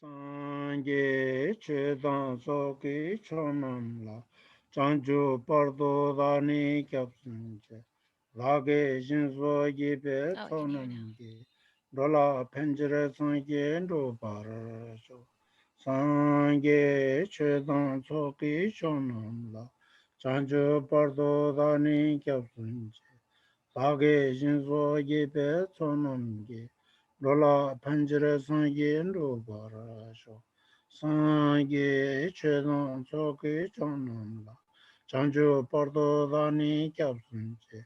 Sangye chedan soki chonamla chanju pardo dani kyapsunche lage jinso yibe Oh, I can hear you now. tonamge dola penjere sangye ndo parasho Sangye chedan soki chonamla chanju pardo dani kyapsunche lage jinso yibe tonamge Lola Panjara Sangye Ndo Parasho Sangye Chedan Soki Chonamla Chanchu Pardo Dani Kyapsunche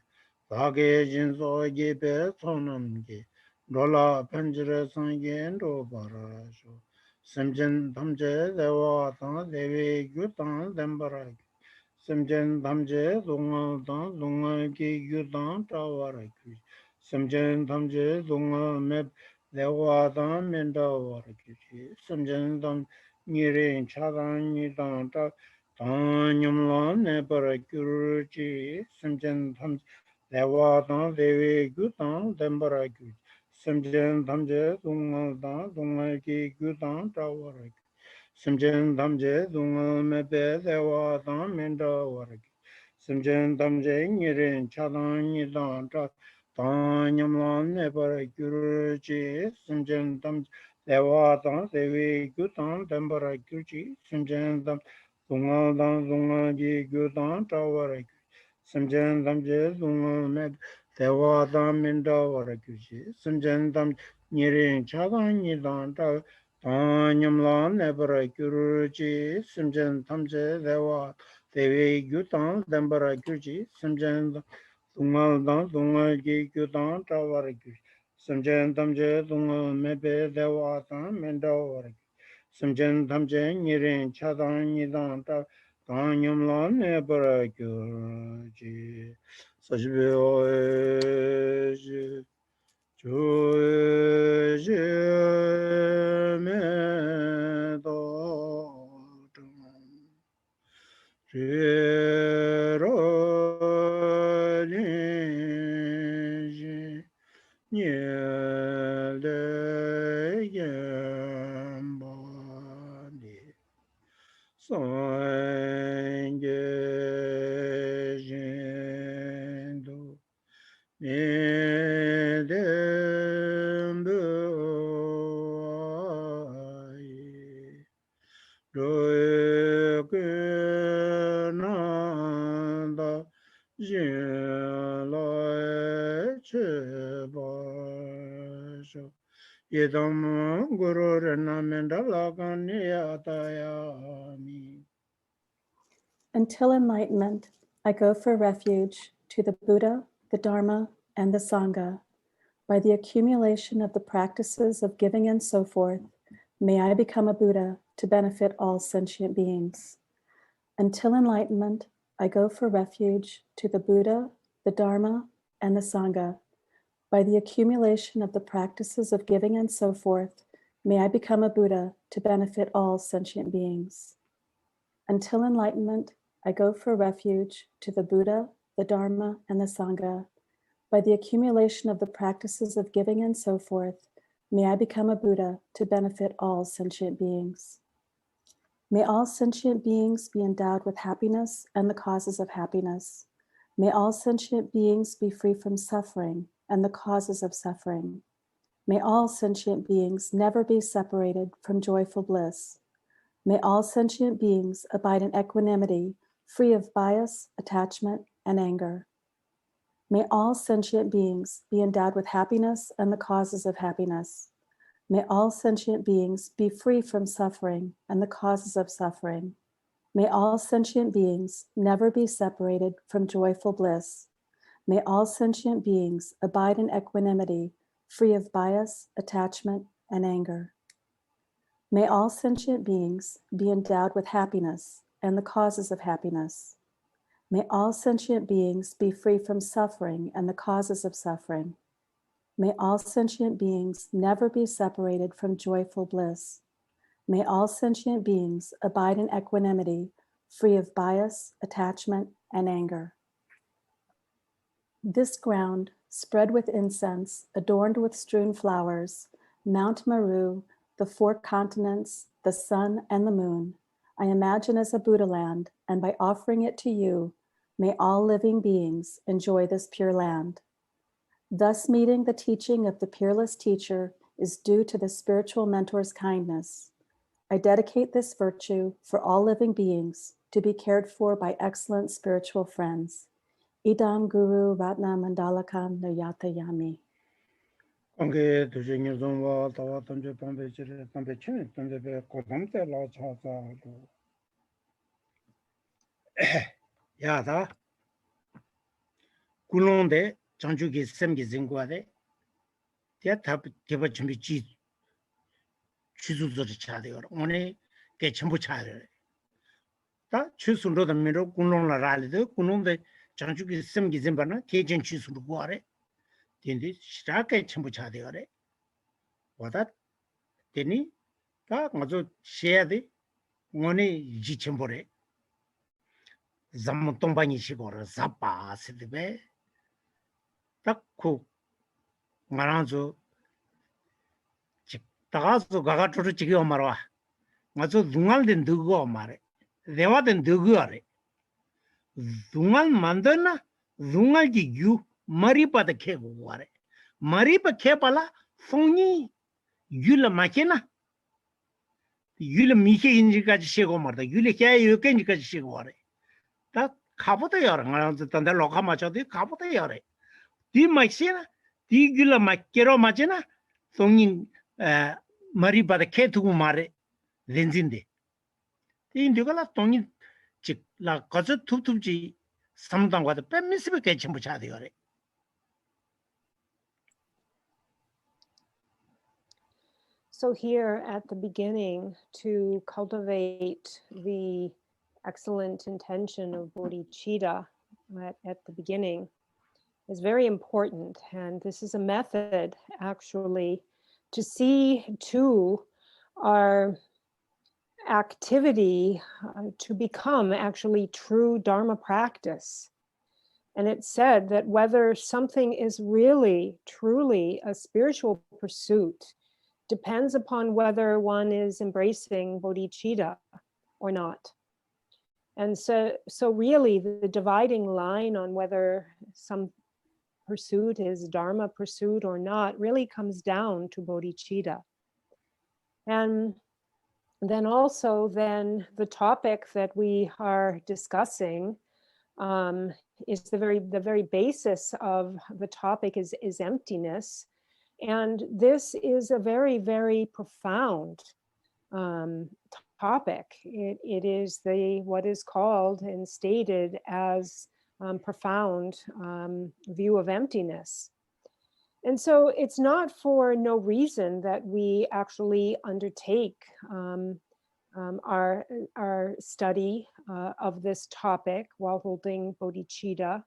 Lage Jinso Yepe Sonamge Lola Panjara Sangye Ndo Parasho Simchen Tamche Dewa Tang Devi Gyutan Dembara Simchen Tamche Dunga Tang Dunga Ki Gyutan Tawara Simchen Tamche Dunga Mep Dewadan Mendawarakichi, Samjandam Nirin Chadan Nidanta, Tanyamlan Nebarakurchi, Samjandam Dewadan Devi Gutan Dembarakuchi, Samjandamje Dungadan Dungaki Gutan Tawaraki, Samjandamje Dunga Mebe Dewadan Mendawaraki, Samjandamje Nirin Chadan Nidanta, Tanyamlan Nebara Guruji, Simjantam Devatan, Devi Gutan, Dambara Guruji, Simjantam Dungadan, Dungaji Gutan, Tawara, Simjantam Je, Dungal Med, Devatan Mindawara Guruji, Simjantam Nirin Chadan Nidan, Tanyamlan Nebara Guruji, Simjantam Je, Deva, Devi Gutan, Dambara Guruji, Simjantam Dungal dan dungal gi gyudan tawar gi samjen tamje dungal mebe dewa tan mendawar gi samjen tamje nirin chadan nidan ta tanyam lan ne bara gyur ji sajbe oe ji chu ji me do Yedam Guru Renamendalakanyatayami. Until enlightenment, I go for refuge to the Buddha, the Dharma, and the Sangha. By the accumulation of the practices of giving and so forth, may I become a Buddha to benefit all sentient beings. Until enlightenment, I go for refuge to the Buddha, the Dharma, and the Sangha. By the accumulation of the practices of giving and so forth, may I become a Buddha to benefit all sentient beings. Until enlightenment, I go for refuge to the Buddha, the Dharma, and the Sangha. By the accumulation of the practices of giving and so forth, may I become a Buddha to benefit all sentient beings. May all sentient beings be endowed with happiness and the causes of happiness. May all sentient beings be free from suffering and the causes of suffering. May all sentient beings never be separated from joyful bliss. May all sentient beings abide in equanimity, free of bias, attachment, and anger. May all sentient beings be endowed with happiness and the causes of happiness. May all sentient beings be free from suffering and the causes of suffering. May all sentient beings never be separated from joyful bliss. May all sentient beings abide in equanimity, free of bias, attachment, and anger. May all sentient beings be endowed with happiness and the causes of happiness. May all sentient beings be free from suffering and the causes of suffering. May all sentient beings never be separated from joyful bliss. May all sentient beings abide in equanimity, free of bias, attachment, and anger. This ground, spread with incense, adorned with strewn flowers, Mount Meru, the 4 continents, the sun, and the moon, I imagine as a Buddha land, and by offering it to you, may all living beings enjoy this pure land. Thus, meeting the teaching of the peerless teacher is due to the spiritual mentor's kindness. I dedicate this virtue for all living beings to be cared for by excellent spiritual friends. Idam Guru Ratna Mandalakam Nayata Yami. Ange dujingi zongwa tawa tamje pambe chire tambe chine tambe be kodamte la chaza do. Yada kulonde chanjugi semgi zingwa de tia tab geba chimbi chi chuzuzuri chade yor one ke chimbu chade ta chusundo da miro kulon la rali de kulonde chanjugi semgi zimba na ke jen chusundo guare tindi shirake chimbu chade yor wada tini ta ngazo sheyade ngone ji chimbore zammo tongbanyi shigora zappa sidbe takku ngaranzo tagazo gagaturu chigyo marwa ngazo dungal den dugo mare dewa den dugo are dungal mandana dungal ji yu maripa de ke gore maripa ke pala fongi yula makina yula mike injikaji shego marda yula kya yokenjikaji shego are 다 가보다 여러 가지 단다 로카 맞아도 가보다 여러 디 마이시나 디 길라 마케로 맞잖아 송인 머리 바다 케투고 말에 렌진데 인디가라 동인 즉라 가서 툭툭지 삼당과도 뺨미스베 개침부 차대 여러 So here at the beginning, to cultivate the excellent intention of bodhicitta at the beginning is very important. And this is a method actually to see to our activity to become actually true Dharma practice. And it said that whether something is really, truly a spiritual pursuit depends upon whether one is embracing bodhicitta or not. And so really the dividing line on whether some pursuit is Dharma pursuit or not really comes down to bodhicitta. And then also the topic that we are discussing is the very basis of the topic is emptiness. And this is a very, very profound topic. It is what is called and stated as profound view of emptiness. And so it's not for no reason that we actually undertake our study of this topic while holding bodhicitta.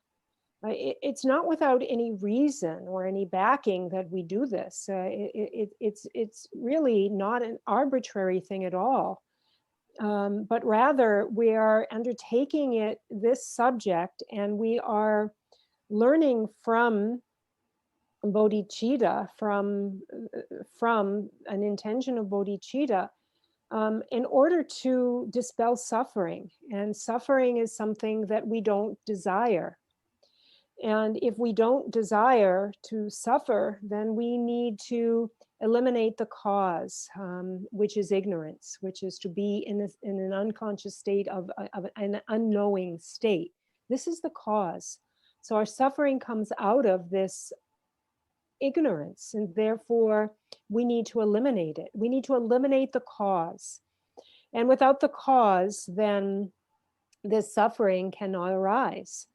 It's not without any reason or any backing that we do this. It's really not an arbitrary thing at all. But rather we are undertaking this subject, and we are learning from bodhicitta, from an intention of bodhicitta, in order to dispel suffering. And suffering is something that we don't desire. And if we don't desire to suffer, then we need to eliminate the cause, which is ignorance, which is to be in an unconscious state of an unknowing state. This is the cause. So our suffering comes out of this ignorance, and therefore we need to eliminate it. We need to eliminate the cause. And without the cause, then this suffering cannot arise.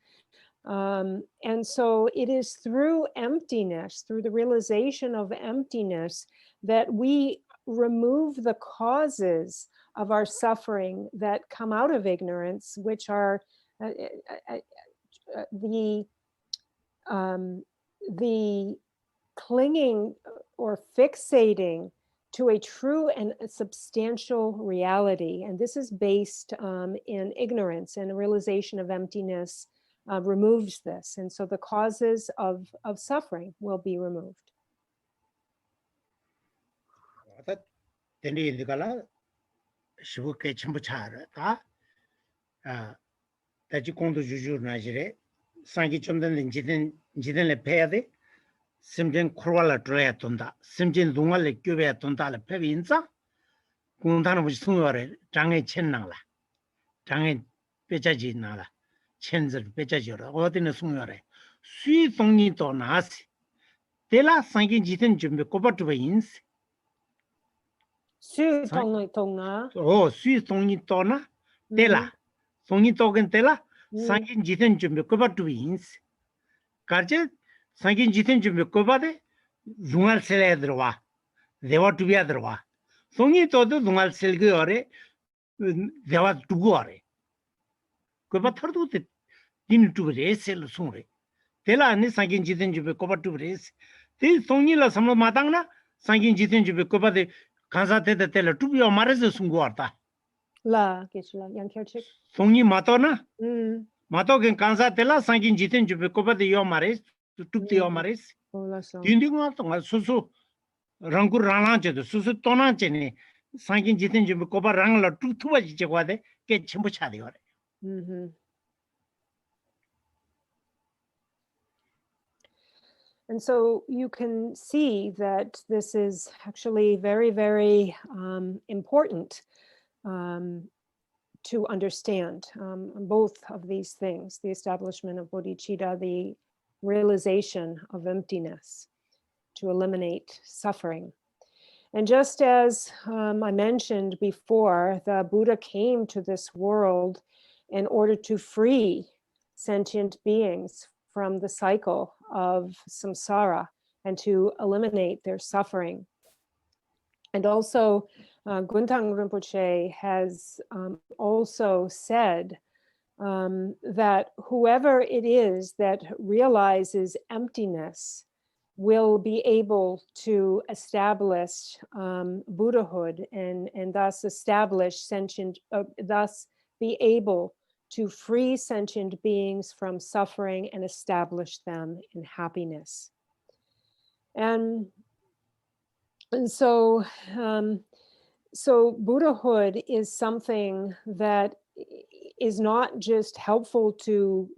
And so it is through emptiness, through the realization of emptiness, that we remove the causes of our suffering that come out of ignorance, which are the clinging or fixating to a true and a substantial reality. And this is based in ignorance, and a realization of emptiness removes this. And so the causes of suffering will be removed. Then the color she will catch him that you come to Juju Nigeria. Sangi Chumden and Jiden Pede, Simjin Krola Dreatunda, Simjin Dungal Cubeatunda Pevinza, Kundan was Sunore, Jange Chenala, Jange Pechaji Nala, Chenzer Pechajura, Odin Sunore, Sui Tony Tonas, Tela Sangi Jitin Jumbe Copa to Wins. Su Tonga. Oh, Sui Tony Tona, Tela, Tony Token Tela, Sangi Jitin Jumbe Copa to Wins. Karche Sangi Jitin Jumbe Copa de Zungal Seledrova, they were to be otherwa. Songi to the Zungal Selgore, they were to go. Copa Tardu didn't to race Sore. Tela and Sangi Jitin Jumbe Copa to race. This Songi some Matanga, Sangi Jitin Jumbe Copa de Kansate the Teller to be a Maras Sunguarta. La, get you young Kerchik. Songi Matona, Matok and Kansatella, Sangi Jitin Jumbe Copa de Yomares, to took the Yomares. Dinding Susu Rangur Ranche, the Susu Tonanchene, Sangi Jitin Jumbe Copa Rangla, two Jawade, get Chimbuchadi. And so you can see that this is actually very, very important to understand both of these things, the establishment of bodhicitta, the realization of emptiness, to eliminate suffering. And just as I mentioned before, the Buddha came to this world in order to free sentient beings from the cycle of samsara and to eliminate their suffering. And also, Guntang Rinpoche has also said that whoever it is that realizes emptiness will be able to establish Buddhahood and thus establish sentient, thus be able to free sentient beings from suffering and establish them in happiness. And so, so Buddhahood is something that is not just helpful to,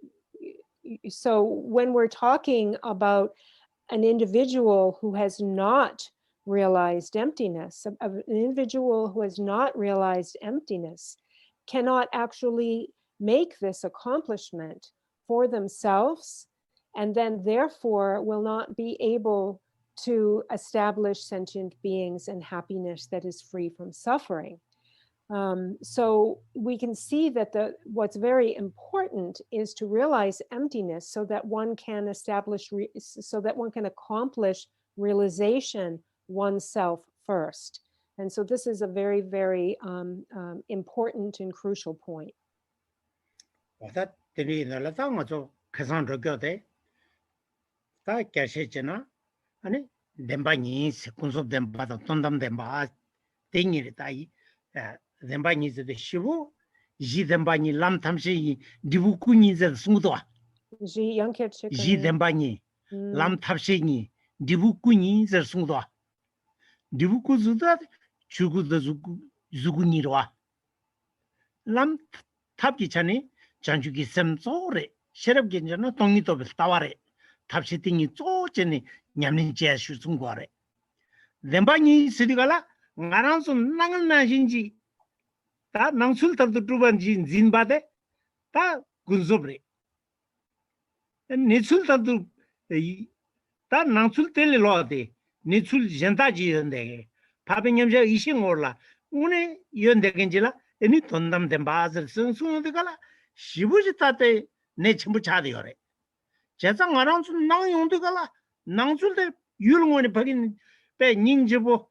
so when we're talking about an individual who has not realized emptiness, an individual who has not realized emptiness cannot actually make this accomplishment for themselves, and then therefore will not be able to establish sentient beings and happiness that is free from suffering. So we can see that what's very important is to realize emptiness so that one can establish, so that one can accomplish realization oneself first. And so this is a very, very important and crucial point. That the Latang Cassandra Gote, that Cashechena, and Dembanis, Kunsop Demba, Tondam Demba, thing it, Dembanis the Shivu, Ji Dembani, Lam Tamshi, Divukuni, the Sudwa, Ji Dembani, Lam Tapshini, Divukuni, the Sudwa, Divukuzuda, Chugu the Zugunirwa, Lam Tapichani. Janjuki sem sore, Sherab Genjana, Tongito Taware, Tapsitting it so jenny, Yamin Jessu Sungware. Dembani Sidigala, Naranson Nangana Jinji, that Nansulta the Truban Jin Zinbade, that Gunzobre. And Nitsulta to that Nansul Telelode, Nitsul Gentaji and the Papingamja Ishing Orla, Une Yundegangela, any Tondam Dembaz, Sun the Gala. Shibujitate Nechmuchadiore. Jazang around Nang Yondugala, Nangsul de Yulmoni Pagin, Pe Ninjabo,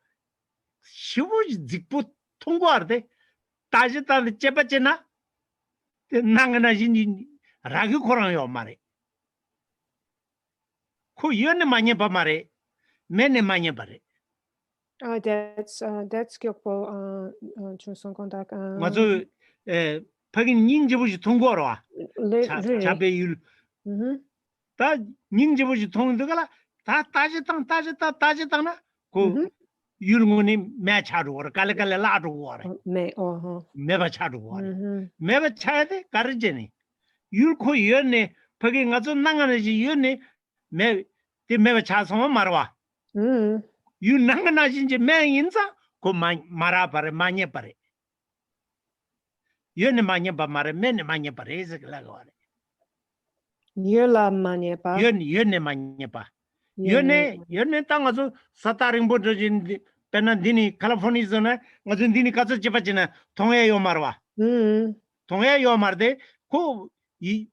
Shibuj Ziput Tungwarde, Tajita the Chepachena, the Nanganajin Ragu Koran Mare. Ku Yone Manya Mare, Mene Manya Bare. That's Kyokpo Chunson contact. Mazu Pagin Ninjabuji Tungora, Chabeyul. That Ninjabuji Tungala, that Tajitana, go 율무니 매차로 갈갈래 라로 Me, uh-huh. 매바 차로 Mhm. 매바 차야데 가르제니 율코 연네 거기 가서 나가는지 연네 매 매바 차서 말와 Mm. 유 나가나진지 매 인자 고 말아 바래 마녀 바래 연네 마녀 바 말에 매네 마녀 바래 이제라고 하래 Yula maniepa. 연네 마녀 바 연네 땅가서 사타링 보저진 페나디니 캘리포니아나 무슨 디니 가서 집어지나 동해요 말와 동해요 말데 고이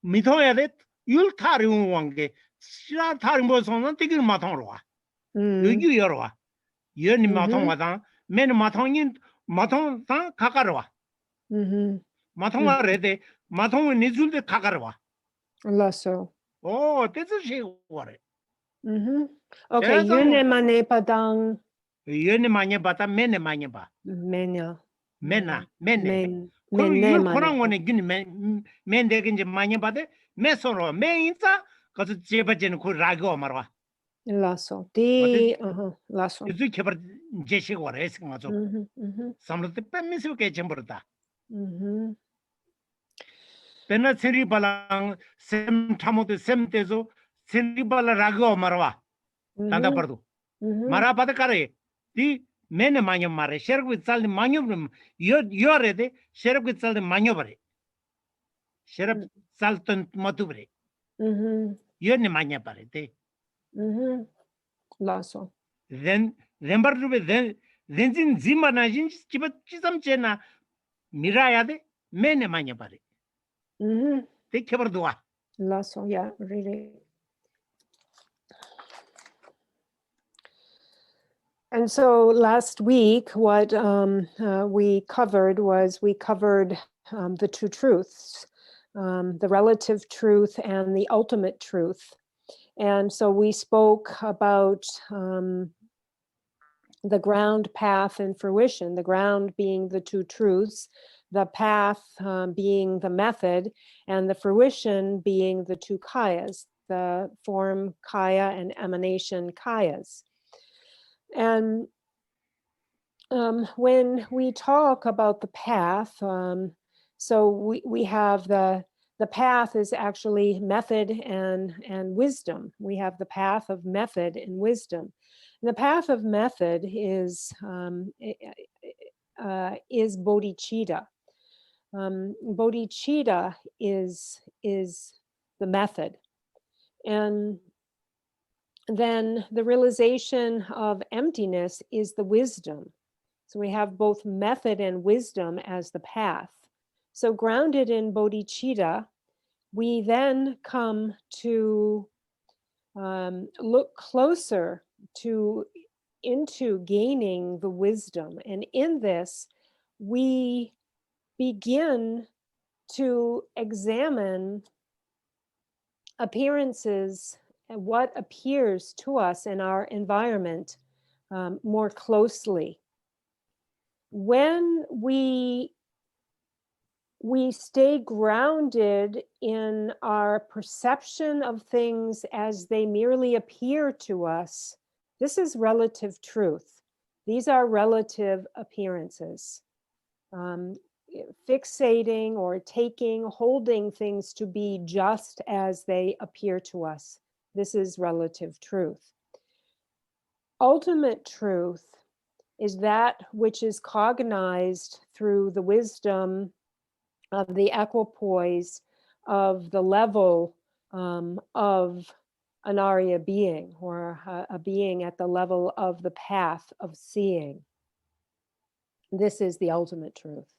미토야데 율타리운 왕게 시라 타링 보서는 되게 마통으로 와 여기 열어와 연이 마통마다 맨 마통인 마통 다 가까로 와 마통아래데 마통은 니줄데 가까로 와 Lasso. 오 뜻이 와래 Okay, Yes, yune manepa dang 연이 많이 봤다 맨에 많이 봐 menya. 맨나 맨네 그 Mene 율코랑 원에 균이 맨데 이제 많이 봐대 매서로 매인자 가서 제바지는 그 라고 말와 Lasso. Di, lasso. 이제 개발 제시고 와래 생각하죠 삼로때 뺨미스 게 전부다 베나 세리발랑 셈 타모데 셈때서 세리발라 라고 말와 단다 버도 말아 받아 가래 디 맨에 많이 말해 셔르고 살리 많이 요래데 셔르고 살리 많이 버래 셔르 살던 모두 버래 연이 많이 버래 데 Lasso. then remember then 지마나진 집어 지삼제나 미라야데 맨에 많이 버래 데 개버도와 Lasso, yeah, really. And so last week, what we covered was the two truths, the relative truth and the ultimate truth. And so we spoke about the ground, path, and fruition, the ground being the two truths, the path being the method, and the fruition being the two kayas, the form kaya and emanation kayas. And when we talk about the path, so we have the path is actually method and wisdom. We have the path of method and wisdom. And the path of method is bodhicitta. Bodhicitta is the method, and then the realization of emptiness is the wisdom. So we have both method and wisdom as the path. So grounded in bodhicitta, we then come to look closer into gaining the wisdom. And in this, we begin to examine appearances and what appears to us in our environment more closely. When we stay grounded in our perception of things as they merely appear to us, this is relative truth. These are relative appearances. Fixating or holding things to be just as they appear to us. This is relative truth. Ultimate truth is that which is cognized through the wisdom of the equipoise of the level of an Arya being, or a being at the level of the path of seeing. This is the ultimate truth.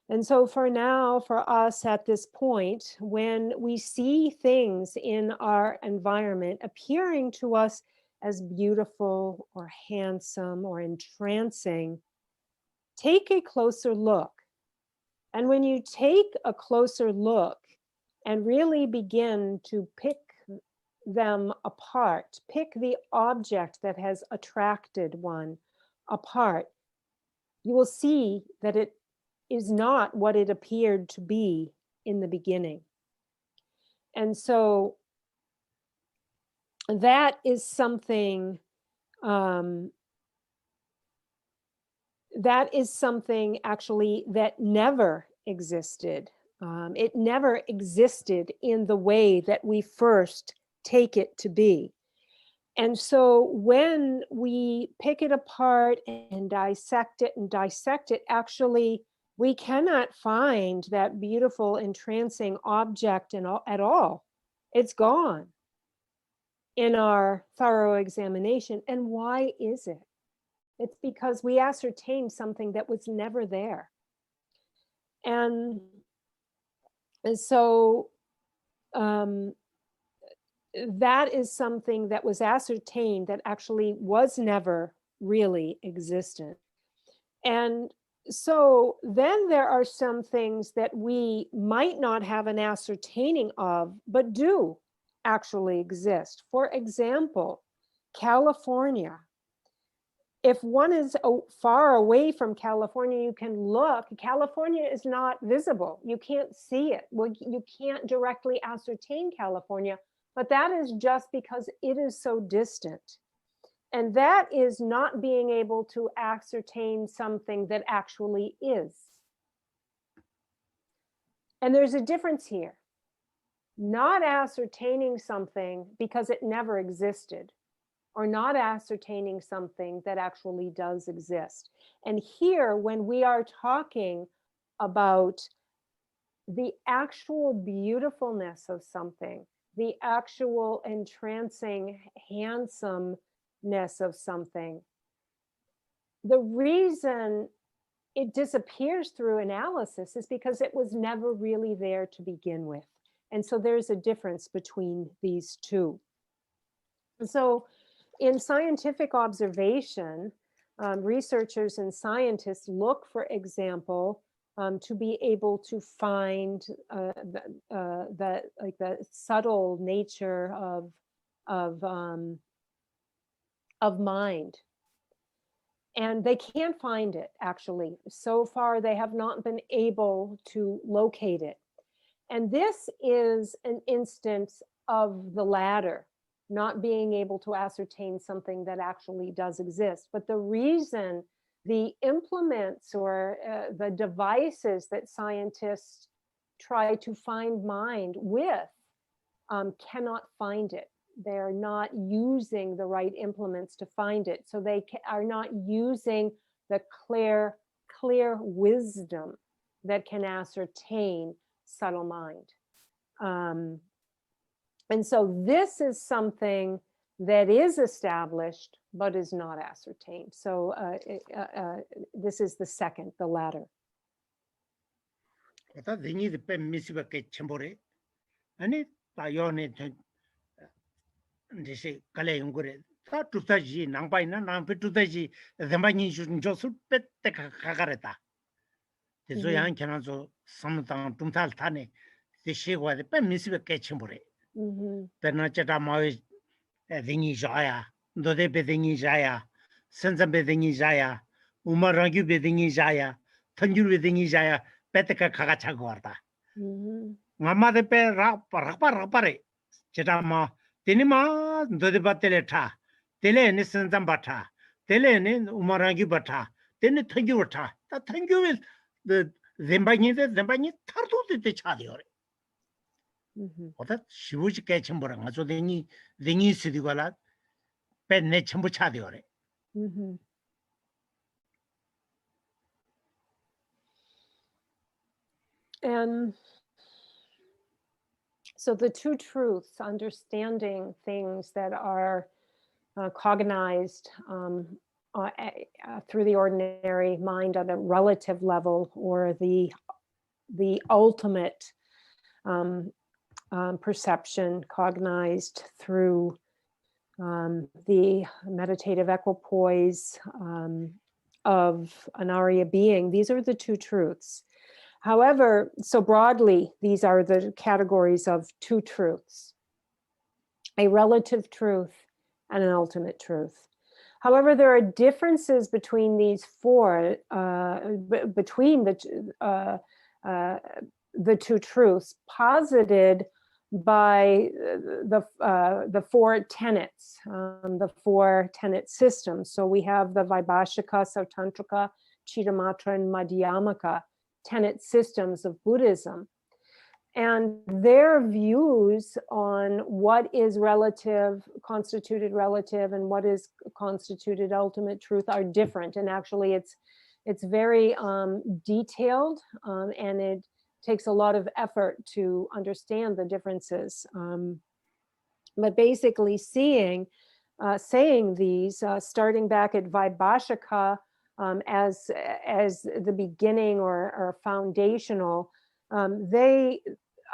And so for now, for us at this point, when we see things in our environment appearing to us as beautiful or handsome or entrancing, take a closer look. And when you take a closer look and really begin to pick them apart, pick the object that has attracted one apart, you will see that it is not what it appeared to be in the beginning. And so that is something that is something actually that never existed. It never existed in the way that we first take it to be. And so when we pick it apart and dissect it, actually, we cannot find that beautiful, entrancing object at all. It's gone in our thorough examination. And why is it? It's because we ascertained something that was never there. And so that is something that was ascertained that actually was never really existent. And so then there are some things that we might not have an ascertaining of, but do actually exist. For example, California. If one is far away from California, you can look. California is not visible. You can't see it. Well, you can't directly ascertain California, but that is just because it is so distant. And that is not being able to ascertain something that actually is. And there's a difference here. Not ascertaining something because it never existed, or not ascertaining something that actually does exist. And here, when we are talking about the actual beautifulness of something, the actual entrancing handsomeness of something, the reason it disappears through analysis is because it was never really there to begin with. And so there's a difference between these two. So in scientific observation, researchers and scientists look, for example, to be able to find the subtle nature of mind. And they can't find it, actually. So far, they have not been able to locate it. And this is an instance of the latter, not being able to ascertain something that actually does exist. But the reason the implements or the devices that scientists try to find mind with cannot find it. They're not using the right implements to find it. So they are not using the clear wisdom that can ascertain subtle mind. And so this is something that is established, but is not ascertained. So this is the second, the latter. Dingi jaya, dode be dingi jaya, senza be dingi jaya, umarangi be dingi jaya, tanjur be dingi jaya, peteka kagacha gorda. Mama de pe rapare, chetama, tinima, dode batele ta, tele ne senza bata, tele ne umarangi bata, tene tanjur ta, ta tanjur is the zembani tartu de chadiore. 어다 시부지 개첨보랑 아주 등이 쓰디고라 벤내 첨부 차디오래. And so the two truths, understanding things that are cognized through the ordinary mind on a relative level, or the ultimate perception cognized through the meditative equipoise of an Arya being. These are the two truths. However, so broadly, these are the categories of two truths: a relative truth and an ultimate truth. However, there are differences between these four, between the two truths, posited by the four tenets, the four tenet systems. So we have the Vaibhashika, Sautantrika, Chittamatra, and Madhyamaka tenet systems of Buddhism. And their views on what is relative, constituted relative, and what is constituted ultimate truth are different. And actually it's very detailed, and it takes a lot of effort to understand the differences. But basically saying these, starting back at Vaibhashika as the beginning or foundational,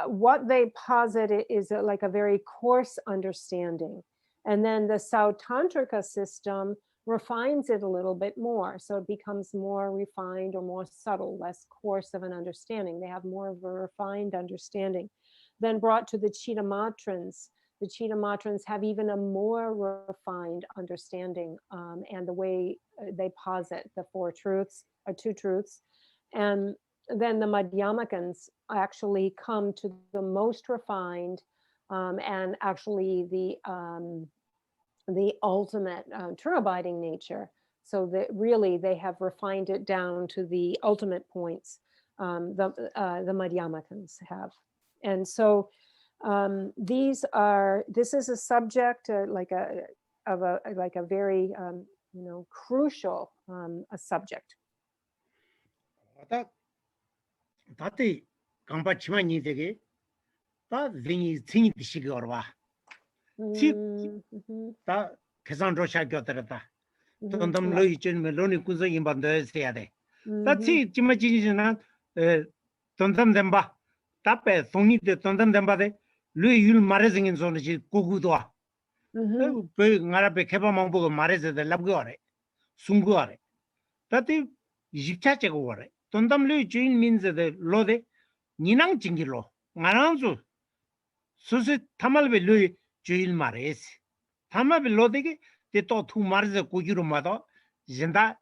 what they posit is like a very coarse understanding. And then the Sautantrika system refines it a little bit more. So it becomes more refined or more subtle, less coarse of an understanding. They have more of a refined understanding. Then brought to the Chittamatrans. The Chittamatrans have even a more refined understanding, and the way they posit the four truths, or two truths. And then the Madhyamakans actually come to the most refined, and actually the ultimate true abiding nature. So that really they have refined it down to the ultimate points, the Madhyamakans have. And so this is a subject like a very crucial a subject. 다때 강바 치마니 되게 다 링이 칭이 드시기 어려워. 다 계산 로샤 교들었다. 돈담 로이 좀 로니 군서 임반도 해야 돼. 다치 지마지지나 돈담 덴바 답에 송이데 돈담 덴바데 루이 율 마레징인 존지 고구도아. 그 나라베 개발망 보고 마레즈데 랍고래. 숭고래. 다때 집차체고 거래. 돈담 루이 주인 민즈데 로데 니낭 징기로 나랑주 수수 타말베 루이 주일 마레스 타마베 로데게 데또 투 마르즈 고기로 마도 진다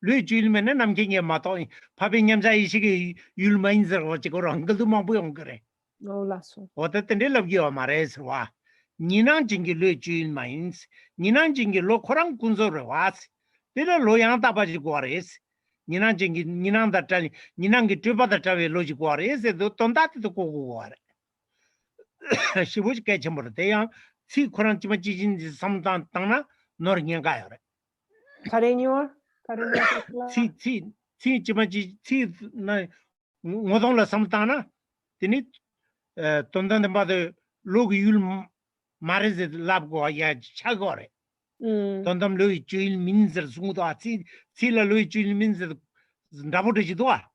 루이 주일면에 남경에 마도 파빙냠자 이식이 율마인즈로 어찌고로 한글도 망보용 그래 올라서 어쨌든 relab기와 마레스 와 니낭 징기 루이 주일 마인스 니낭 징기 로코랑 군소로 와스 데라 로양 따바지고 와레스 니낭 징기 니낭 다탈 니낭기 튜바다 타베 로지고 와레스 도 돈다티도 고고 와레 시부지 개침으로 대양 시 코란 지마 지진지 삼단 땅나 너르냥 가요. 카레니오 시 지마 지나 모동라 삼단나 티니 돈단데 바데 로그 율 마레즈 랍고 야 차거래. 돈담 로이 주일 민즈 중도 아치 실라 로이 주일 민즈 나보르지도아.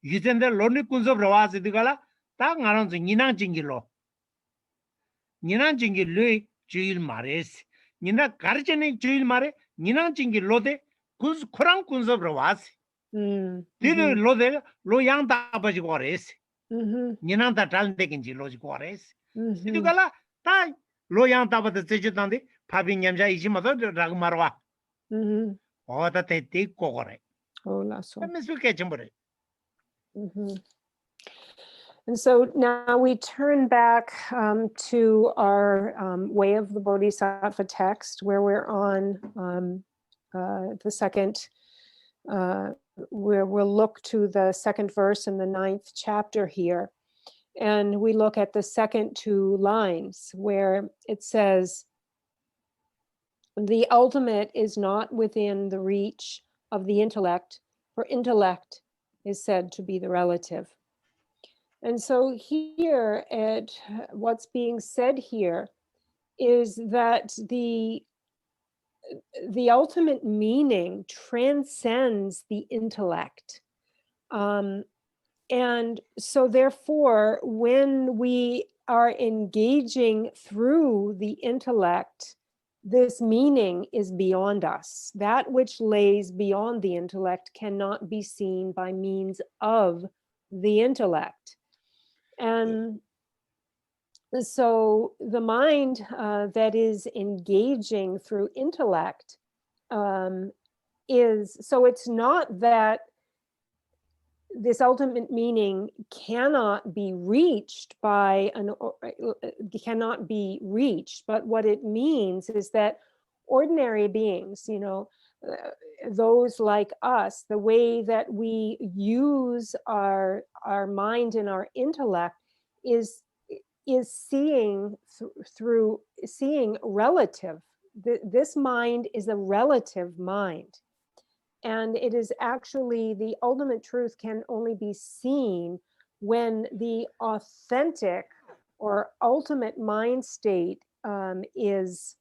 유젠데 로니 군섭 라와즈 디갈라 딱 나란지 니낭징길로 니낭징길 루이 주일 마레스 니나 가르체네 주일 마레 니낭징길로데 군스 코랑 군섭으로 와스 디르 로데 로양다 바지고 와레스 니낭다 달데긴지 로지고 와레스 디두갈라 다 로양다 바데 제주단데 파빈냠자 이지마도 라그마르와 어다 테티 고거래 올라서 메스케 쳔버레 And so now we turn back to our Way of the Bodhisattva text, where we're on the second, where we'll look to the second verse in the 9th chapter here. And we look at the second two lines where it says, the ultimate is not within the reach of the intellect, for intellect is said to be the relative. And so here, what's being said here is that the ultimate meaning transcends the intellect. And so therefore, when we are engaging through the intellect, this meaning is beyond us. That which lays beyond the intellect cannot be seen by means of the intellect. And so the mind that is engaging through intellect so it's not that this ultimate meaning cannot be reached by cannot be reached, but what it means is that ordinary beings, those like us, the way that we use our mind and our intellect is seeing through seeing relative. This mind is a relative mind. And it is actually, the ultimate truth can only be seen when the authentic or ultimate mind state is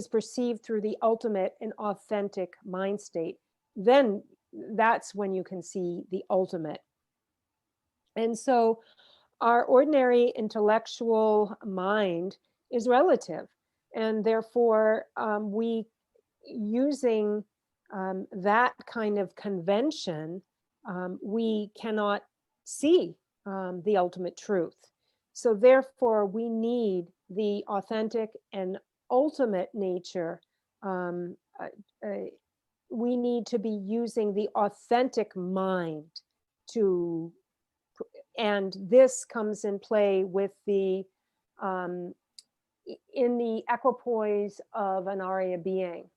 perceived through the ultimate and authentic mind state. Then that's when you can see the ultimate. And so our ordinary intellectual mind is relative. And therefore, we using that kind of convention, we cannot see the ultimate truth. So therefore, we need the authentic and ultimate nature. We need to be using the authentic mind to, and this comes in play with the in the equipoise of an Arya being.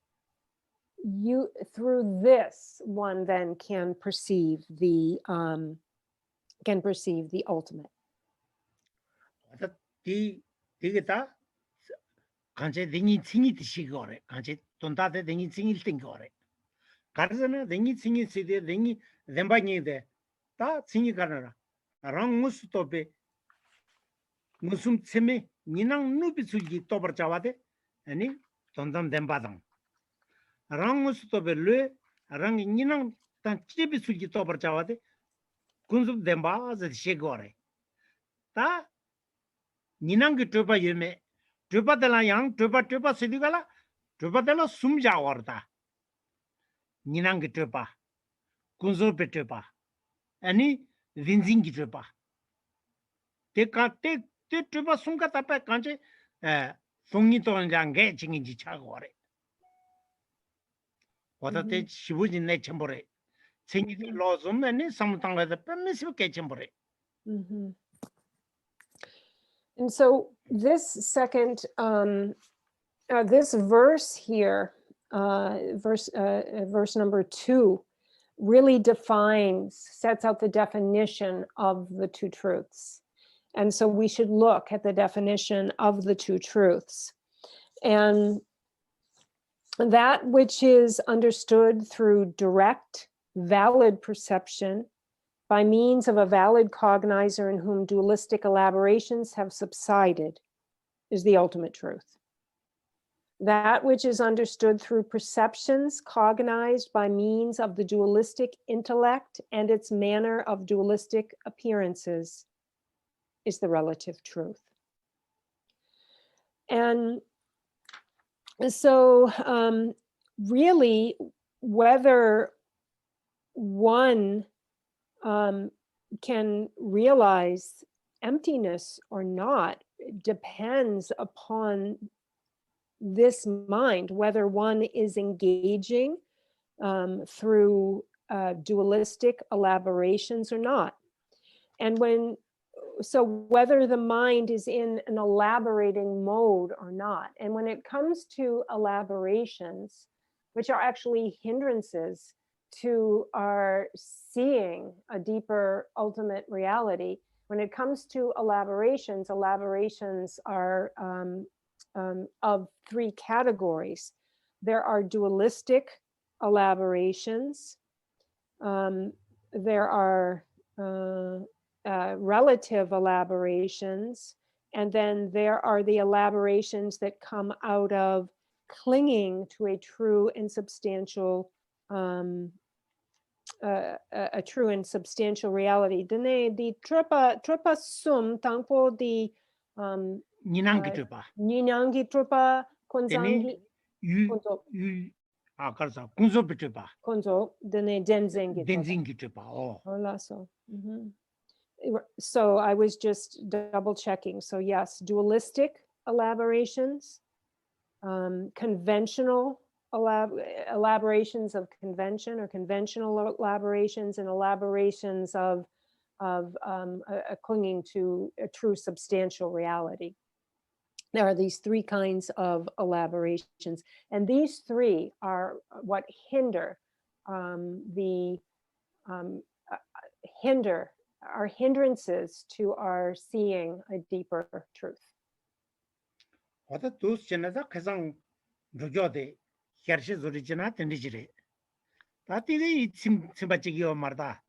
Through this, one then can perceive the ultimate. 디게다 간제 댕이 칭이 드시고래. 간제 돈다데 댕이 칭일 땡거래. 가르잖아 댕이 칭이 시데 댕이 렘바니데 다 칭이 가나라. 랑 무스토베 무슨 쳔메 니낭 누비수기 또버자와데 아니 돈담 덴바당 랑무스토베 르 랑이 니낭 단 찌비수기 또버자와데 군습 덴바즈 시고래 다 니낭기 트바 예메 트바달라 양 트바 시디가라 트바달라 숨자워다 니낭기 트바 군습 트바 아니 빈징기 트바 테카테 트바 숨가 타파 간제 송이 돈장게 징인지 차고래 와다테 시부진 내 첨보래 생이들 로좀네 삼탕가다 permissive 첨보래. And so this second, this verse here, verse number 2, really sets out the definition of the two truths. And so we should look at the definition of the two truths. And that which is understood through direct, valid perception by means of a valid cognizer in whom dualistic elaborations have subsided is the ultimate truth. That which is understood through perceptions cognized by means of the dualistic intellect and its manner of dualistic appearances is the relative truth. And so really, whether one can realize emptiness or not depends upon this mind, whether one is engaging through dualistic elaborations or not. And so whether the mind is in an elaborating mode or not. And when it comes to elaborations, which are actually hindrances to our seeing a deeper ultimate reality, when it comes to elaborations are of three categories. There are dualistic elaborations, there are relative elaborations, and then there are the elaborations that come out of clinging to a true and substantial reality. Dene di tropa sum tangpo di 니낭기 트바 ninyangi tropa konzangi 유 아까서 군소 트바 konzo dene denzengi 덴징기 트바 Olaso. So I was just double checking. So yes, dualistic elaborations, conventional elaborations of convention or conventional elaborations and elaborations of clinging to a true substantial reality. There are these three kinds of elaborations, and these three are what hinder are hindrances to our seeing a deeper truth. 어떤 두스 전에서 가장 누교대 혈시 소리지나 된디지래. 다티게 이 침바치기요 말다.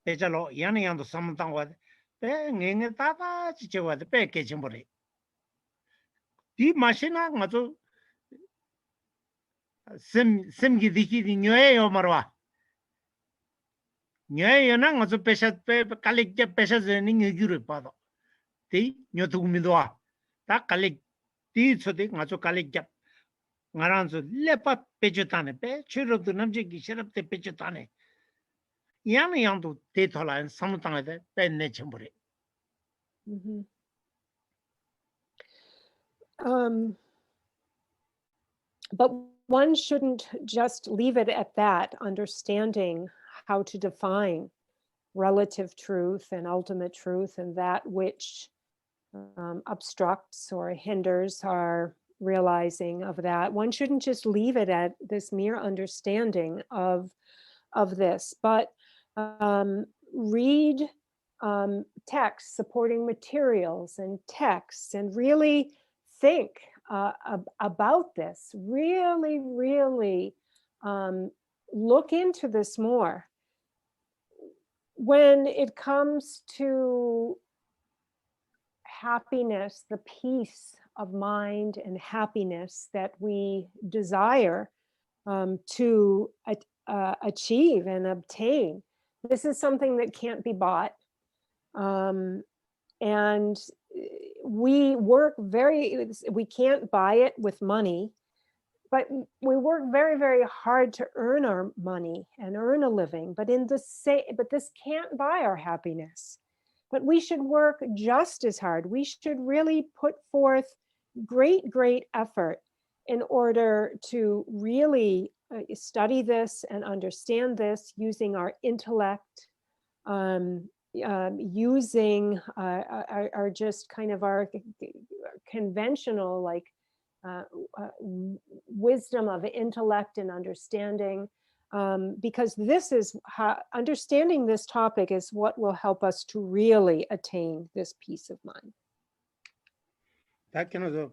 배절로 양양도 삼당과 배 녜녜 따다 지쳐와 배 깨침버리. 이 마시나 가서 샘기 디기디 녀에요 말와. 녀에요나 가서 배샷 배 칼릭게 배샷은 녀기를 봐도. 티 녀두미도와 다 칼릭 티 소디 가서 칼릭게 ngaranzo lepa pechotane pe chirobdo namje ki sherapte pechotane yang yang do te thola samutang de pe ne chembore. But one shouldn't just leave it at that, understanding how to define relative truth and ultimate truth and that which obstructs or hinders our realizing of that. One shouldn't just leave it at this mere understanding of this, but read texts, supporting materials and texts, and really think about this. Really, really look into this more. When it comes to happiness, the peace of mind and happiness that we desire to achieve and obtain. This is something that can't be bought. And we can't buy it with money, but we work very, very hard to earn our money and earn a living. But this can't buy our happiness. But we should work just as hard. We should really put forth great, great effort in order to really study this and understand this using our intellect, using our just kind of our conventional like wisdom of intellect and understanding. Because this is how understanding this topic is what will help us to really attain this peace of mind. That kind of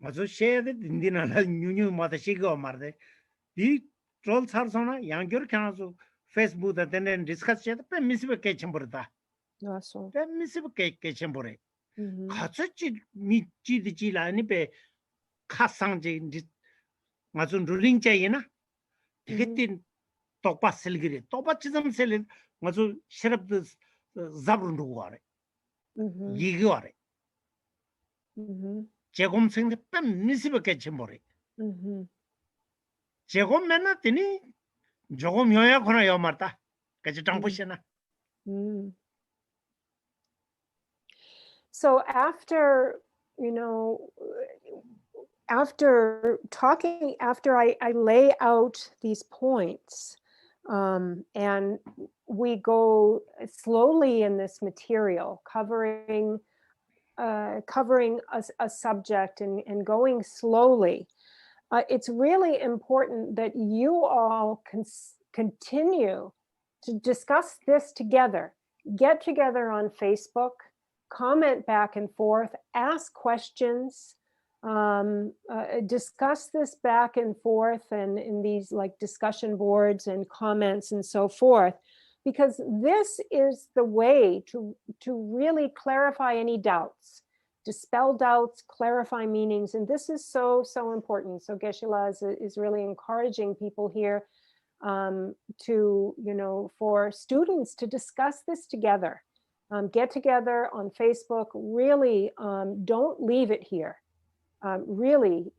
also share the Indiana New Matashigo Marde. The troll Sarsona, younger can also Facebook that then discuss it, but Missive Kachemburta. Also, Then Missive Kachembure. Katsuchi Michi the Chila, Nipe Kasanji. Mazun ruling chayena tikitin topa selgiri topa chisam selin mazu sherab the zabrun ruare yigore jegom sing the pen misiba kechimore jegom mena tini jogom yoya khona yomarta kachitang pushena. So after I lay out these points, and we go slowly in this material, covering a subject and going slowly, it's really important that you all continue to discuss this together. Get together on Facebook, comment back and forth, ask questions, discuss this back and forth and in these like discussion boards and comments and so forth, because this is the way to really clarify any doubts, dispel doubts, clarify meanings. And this is so important. So Geshe-la is really encouraging people here to, for students to discuss this together. Get together on Facebook, really don't leave it here. Really,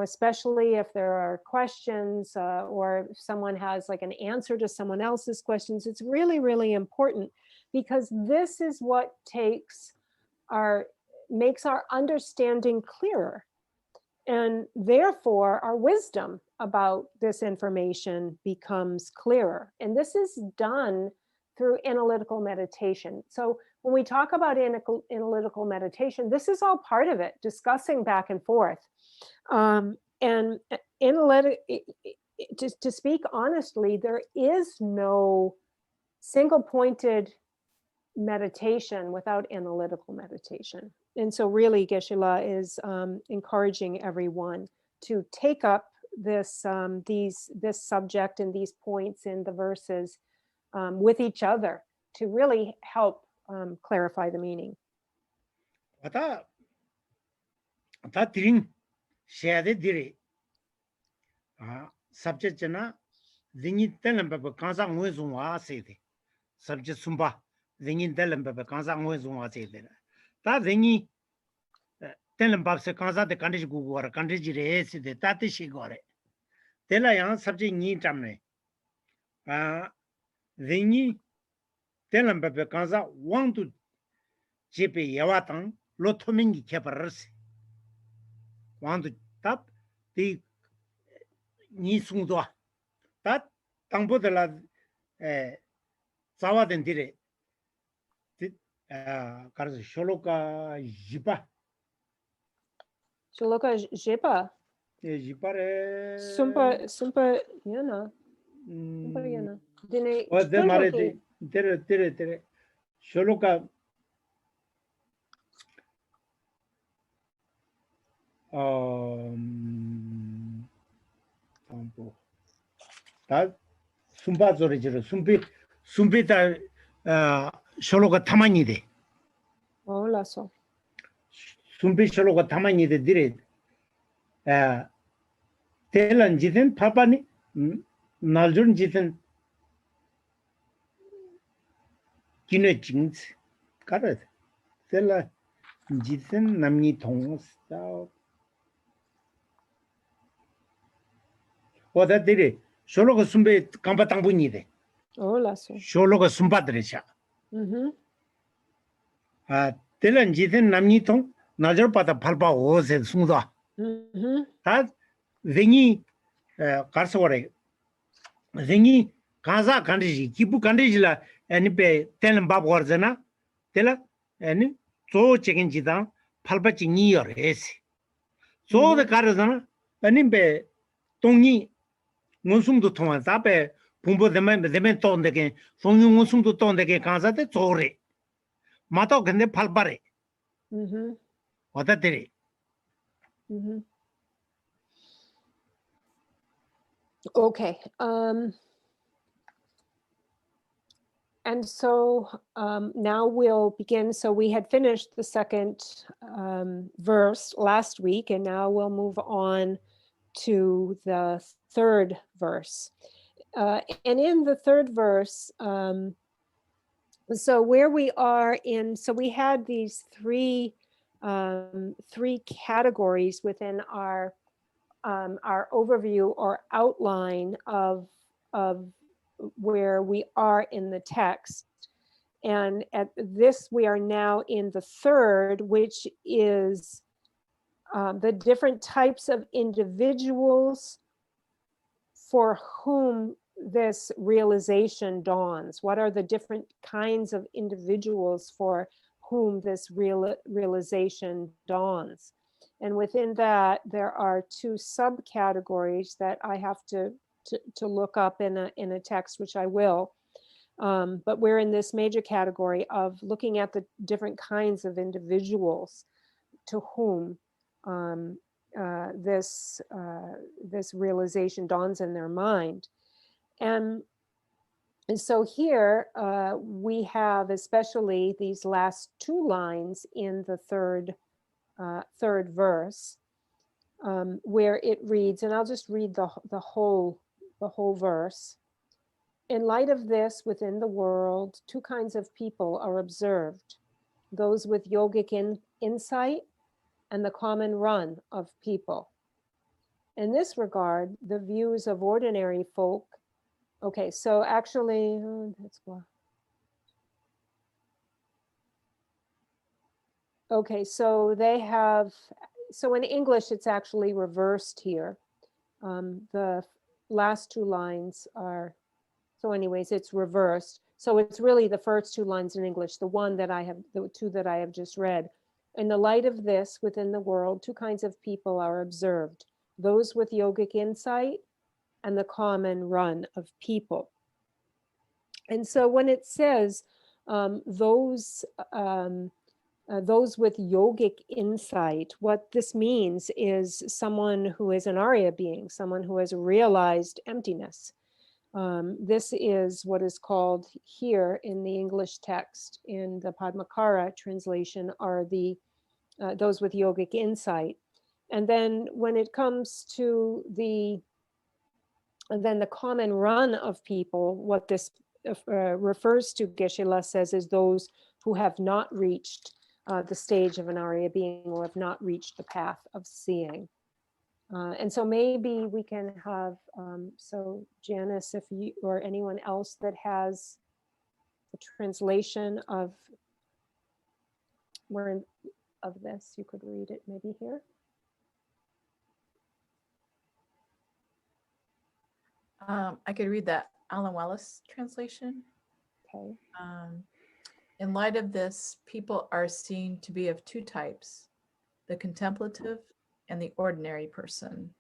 especially if there are questions or if someone has like an answer to someone else's questions, it's really, really important, because this is what makes our understanding clearer. And therefore, our wisdom about this information becomes clearer. And this is done through analytical meditation. So when we talk about analytical meditation, this is all part of it, discussing back and forth. And to speak honestly, there is no single-pointed meditation without analytical meditation. And so really Geshe-la is encouraging everyone to take up this subject and these points in the verses with each other to really help clarify the meaning. 다 드린 셰데 subject나 링이 때는 법 간상 외송 와세데 subject 숨바 링이 때는 법 간상 외송 와세데 다 링이 때는 법세 간사데 간지 구고라 간지지레 세데 따뜻이 거래 때라양 subject 니 담네 링이 때는 법 간사 왕도 제페 야와당 로토밍기 개발르세 왕도 답 디 니숭도 다 당보들라 자와된 디레 가르스 쇼로카 지바 Sholoka Jipa. 지바레 Sumpa yana. Sumpa yana. Dine 어데 말에 데레 쇼로카 다 숨바조리지로 숨비다 쇼로가 타만이데 Olaso. 숨비 쇼로가 타만이데 디레 텔란 지든 파파니 날준 지든 기네 징스 가르 텔라 지든 남니 통사 어다 디레 쇼로가 숨비 감바 당분이데 Olaso. 쇼로가 숨바드레샤 Mhm. 텔란 지든 남니 통 나저 파다 팔파 오세 숭다 Mhm. 다 쟁이 가르소래 쟁이 가자 간디지 기부 간디지라 애니페 텔은 밥 거잖아 텔라 애니 조 책임지다 팔바치 니여레스 조데 가르잖아 애니페 동이 원숭도 통한 답에 공부되면 돈되게 송용 원숭도 돈되게 가자데 조래 마도 근데 팔바래 Mhm. 어다들이 Mhm. Okay. And so now we'll begin. So we had finished the second verse last week, and now we'll move on to the third verse. And in the third verse, so where we are in, so we had these three categories within our overview or outline of where we are in the text. And at this, we are now in the third, which is the different types of individuals for whom this realization dawns. What are the different kinds of individuals for whom this realization dawns? And within that, there are two subcategories that I have to look up in a text, which I will. But we're in this major category of looking at the different kinds of individuals to whom this realization dawns in their mind. And so here we have especially these last two lines in the third verse, where it reads, and I'll just read the whole verse. In light of this, within the world, two kinds of people are observed: those with yogic insight and the common run of people. In this regard, the views of ordinary folk. Okay, so actually, that's why. Okay, so they have, so in English, it's actually reversed here. The last two lines are, so anyways, it's reversed. So it's really the first two lines in English, the two that I have just read. In the light of this, within the world, two kinds of people are observed: those with yogic insight and the common run of people. And so when it says those with yogic insight, what this means is someone who is an Arya being, someone who has realized emptiness. This is what is called here in the English text, in the Padmakara translation, are those with yogic insight. And then when it comes to the common run of people, what this refers to, Geshe-la says, is those who have not reached the stage of an Arya being, or have not reached the path of seeing. And so maybe we can have, so Janice, if you or anyone else that has a translation of this, you could read it maybe here. I could read that Alan Wallace translation. Okay. In light of this, people are seen to be of two types: the contemplative and the ordinary person.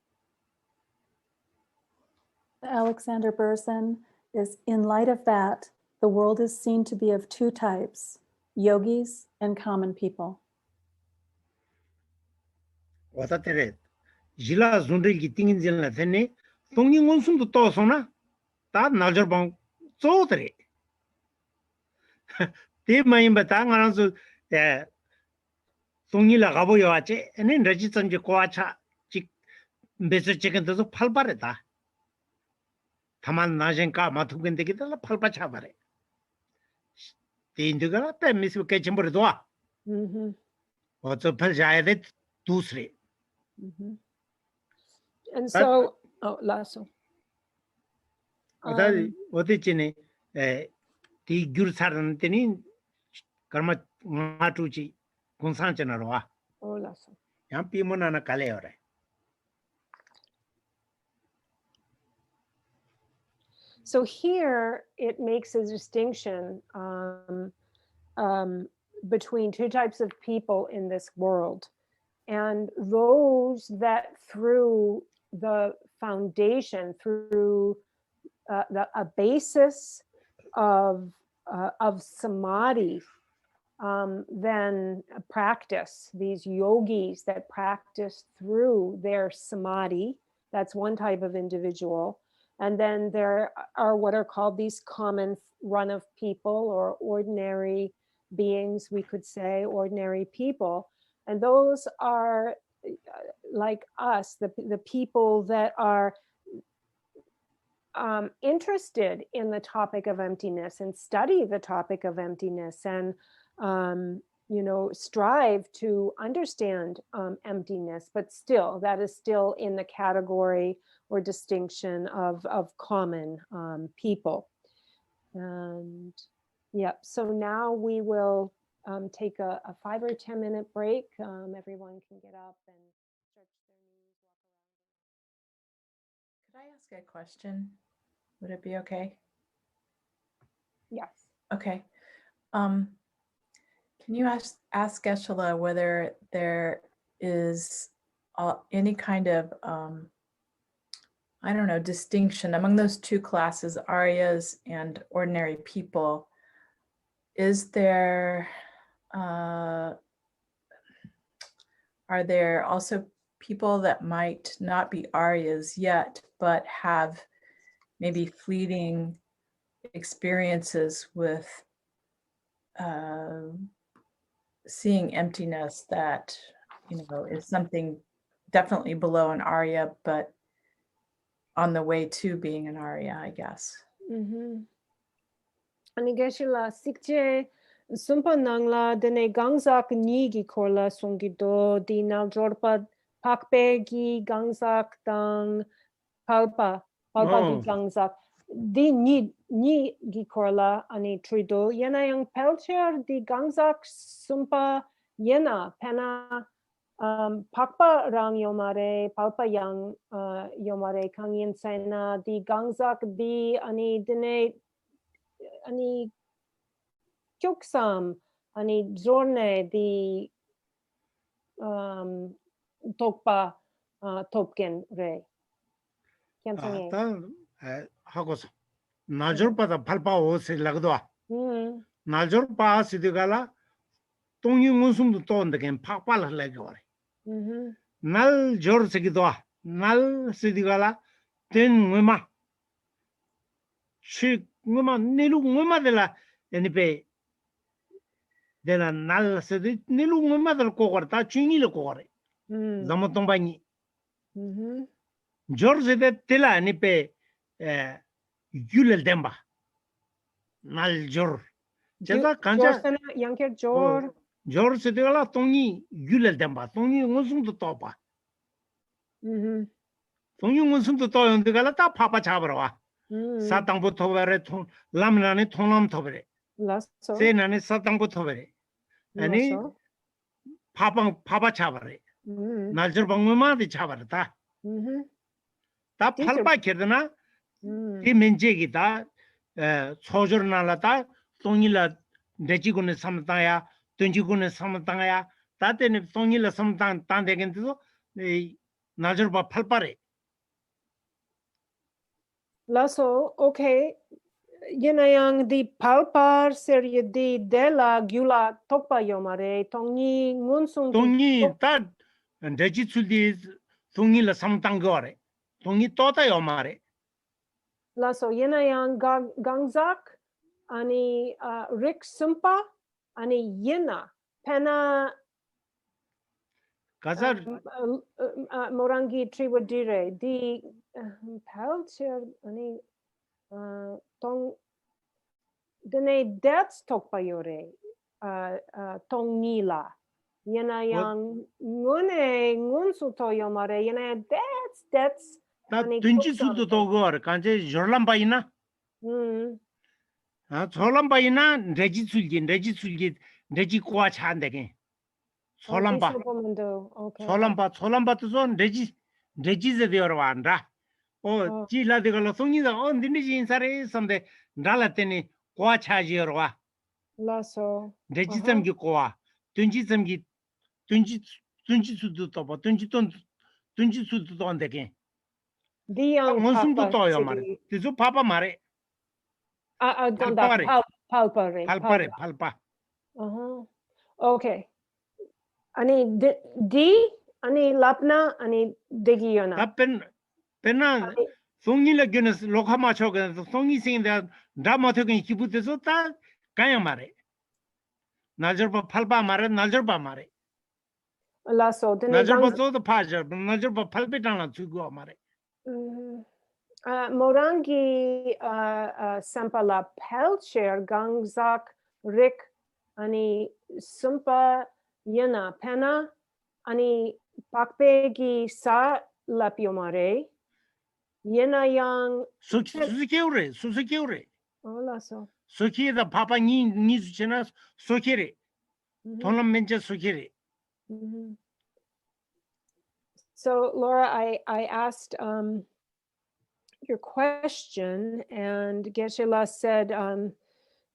Alexander Berzin is, in light of that, the world is seen to be of two types: yogis and common people. 와다테레 질라 존르기 띵인질라 테네 동ning 온숨도 떠서나 다 나저방 쪼드레 대마임바 당하나서 에 동일라 가보여 왔지 에네 레지선지 고아차 직 메시 찍은데서 팔바래다 다만 나젠가 마투근데기들 팔바차 바래 대인들가 빼미스 깨침버려도 와 어저 팔자야 돼 두스레. And so, Lasso. 어디지네 디규르 사는 때니 그러면 마투지 공산전으로 와. Lasso. 양 비문 하나 갈래요래. So here it makes a distinction between two types of people in this world. And those that through the foundation, through a basis of samadhi, then practice, these yogis that practice through their samadhi, that's one type of individual. And then there are what are called these common run of people, or ordinary beings, we could say, ordinary people. And those are like us, the people that are interested in the topic of emptiness and study the topic of emptiness and, strive to understand emptiness, but still, that is still in the category or distinction of common people. And yeah, so now we will take a 5 or 10 minute break. Everyone can get up and stretch their knees, walk around. Could I ask a question? Would it be okay? Yes. Okay. Can you ask Geshe-la whether there is any kind of, distinction among those two classes, Aryas and ordinary people? Is there, are there also people that might not be Aryas yet, but have maybe fleeting experiences with seeing emptiness that, is something definitely below an Arya, but on the way to being an Arya, I guess. Ani Geshe-la sikje sumpa nangla dene gangzak nigi korla songido di naljorpa pakpe gi gangzak dang palpa gi gangzak di ni gi korla ani trido yena yang pelcher di gangzak sumpa yena pena Pakpa rang yomare, palpa yang yomare kangin saina di gangzak di ani dine ani kyoksam ani zorne di tokpa topken re. Kyansange. 다 하고서 나절바다 팔바 옷을 나거든. 나절바 시디가라 동이 무슨도 또 온다겐 팍발을 내고 그래. 날 저르기도 날 시디가라 된 뭐마 치 뭐마 내루 뭐마들라 애니베 내가 날 시디 내루 뭐마들 고거다 중이를 고거래. 너무 동반이 저르데 tel라 애니베 귤을 댐바 날 저르 제가 간자 양ker jor 저르 시디가라 동이 귤을 댐바 동이 무슨도 또 봐. 동이 무슨도 또 연데가라 다 파파 잡으러 와. 사탕부터 버려 람나네 통남부터 버려. lasso 세나네 사탕부터 버려. 아니 파파 잡으래. 날저 방문마디 잡으러다. 다 팔바 계드나 이 면제기다 소저나라다 동일라 내지군의 삼당야 던지군의 삼당야 다때는 동일라 삼당 단대겐도 이 날저바 팔바래. lasso okay yenayang di palpar serie di dela gula tokpa yomare tongi ngunsung 동이 다 내지출디 동일라 삼당 거래. 동이 또다요 말에. lasso yenayang gangzak ani rik sumpa ani yena pena 가자 morangi triwadire di palcher ani tong dene that's tokpayore tongnila yenayang ngune ngunsu toyomare yenayang that's 나 든지수도 도거 간제 jorlam바이나 아 졸람바이나 내지술기 내지 꼬아 차한다게 졸람바 okay 졸람바도 좀 내지제 되어 완다 어 지라데가 송이다 니지 인사래 선데 날라테니 꼬아 차지어 와 lasso 내지점기 꼬아 든지수도 또봐 든지수도 또 안되게 Diang 원숭도 떠요 말에 그래서 파파 말에 palpare 팔바 okay ani di ani lapna ani degiona 답변 배나 송이를 겨는 로카마 초가 송이 생인데 다마토긴 기부돼서 다 가야 말에 나저바 팔바 말에 나저바 말에 lasso 나저바도 파저 나저바 팔베잖아 주고 말에 morangi sampala pelcher gangzak rik ani sumpa yena pena ani pakpegi sa lapiomare yena yang 수수케우래 lasso 수키에다 파파 니 주체나 수키래 돈은 멘제 수키래 So Laura, I asked your question, and Geshe-la said,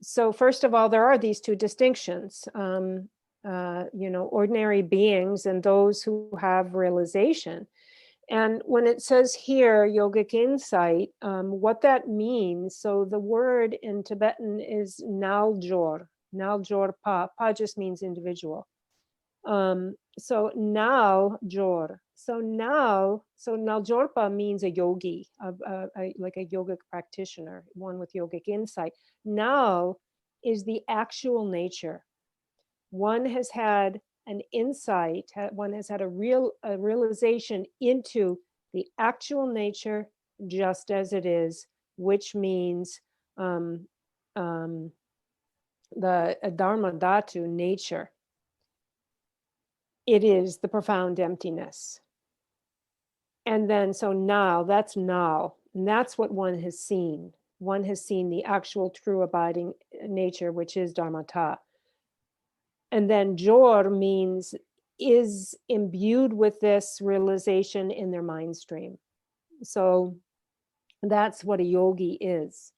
so first of all, there are these two distinctions, ordinary beings and those who have realization. And when it says here, Yogic Insight, what that means, so the word in Tibetan is naljor pa. Pa just means individual. So naljor. So Naljorpa means a yogi, like a yogic practitioner, one with yogic insight. Nal is the actual nature. One has had an insight, one has had a realization into the actual nature just as it is, which means the Dharma Dhatu, nature. It is the profound emptiness. And then, so now, that's now, and that's what one has seen. One has seen the actual true abiding nature, which is Dharmata. And then Jor means is imbued with this realization in their mind stream. So that's what a yogi is.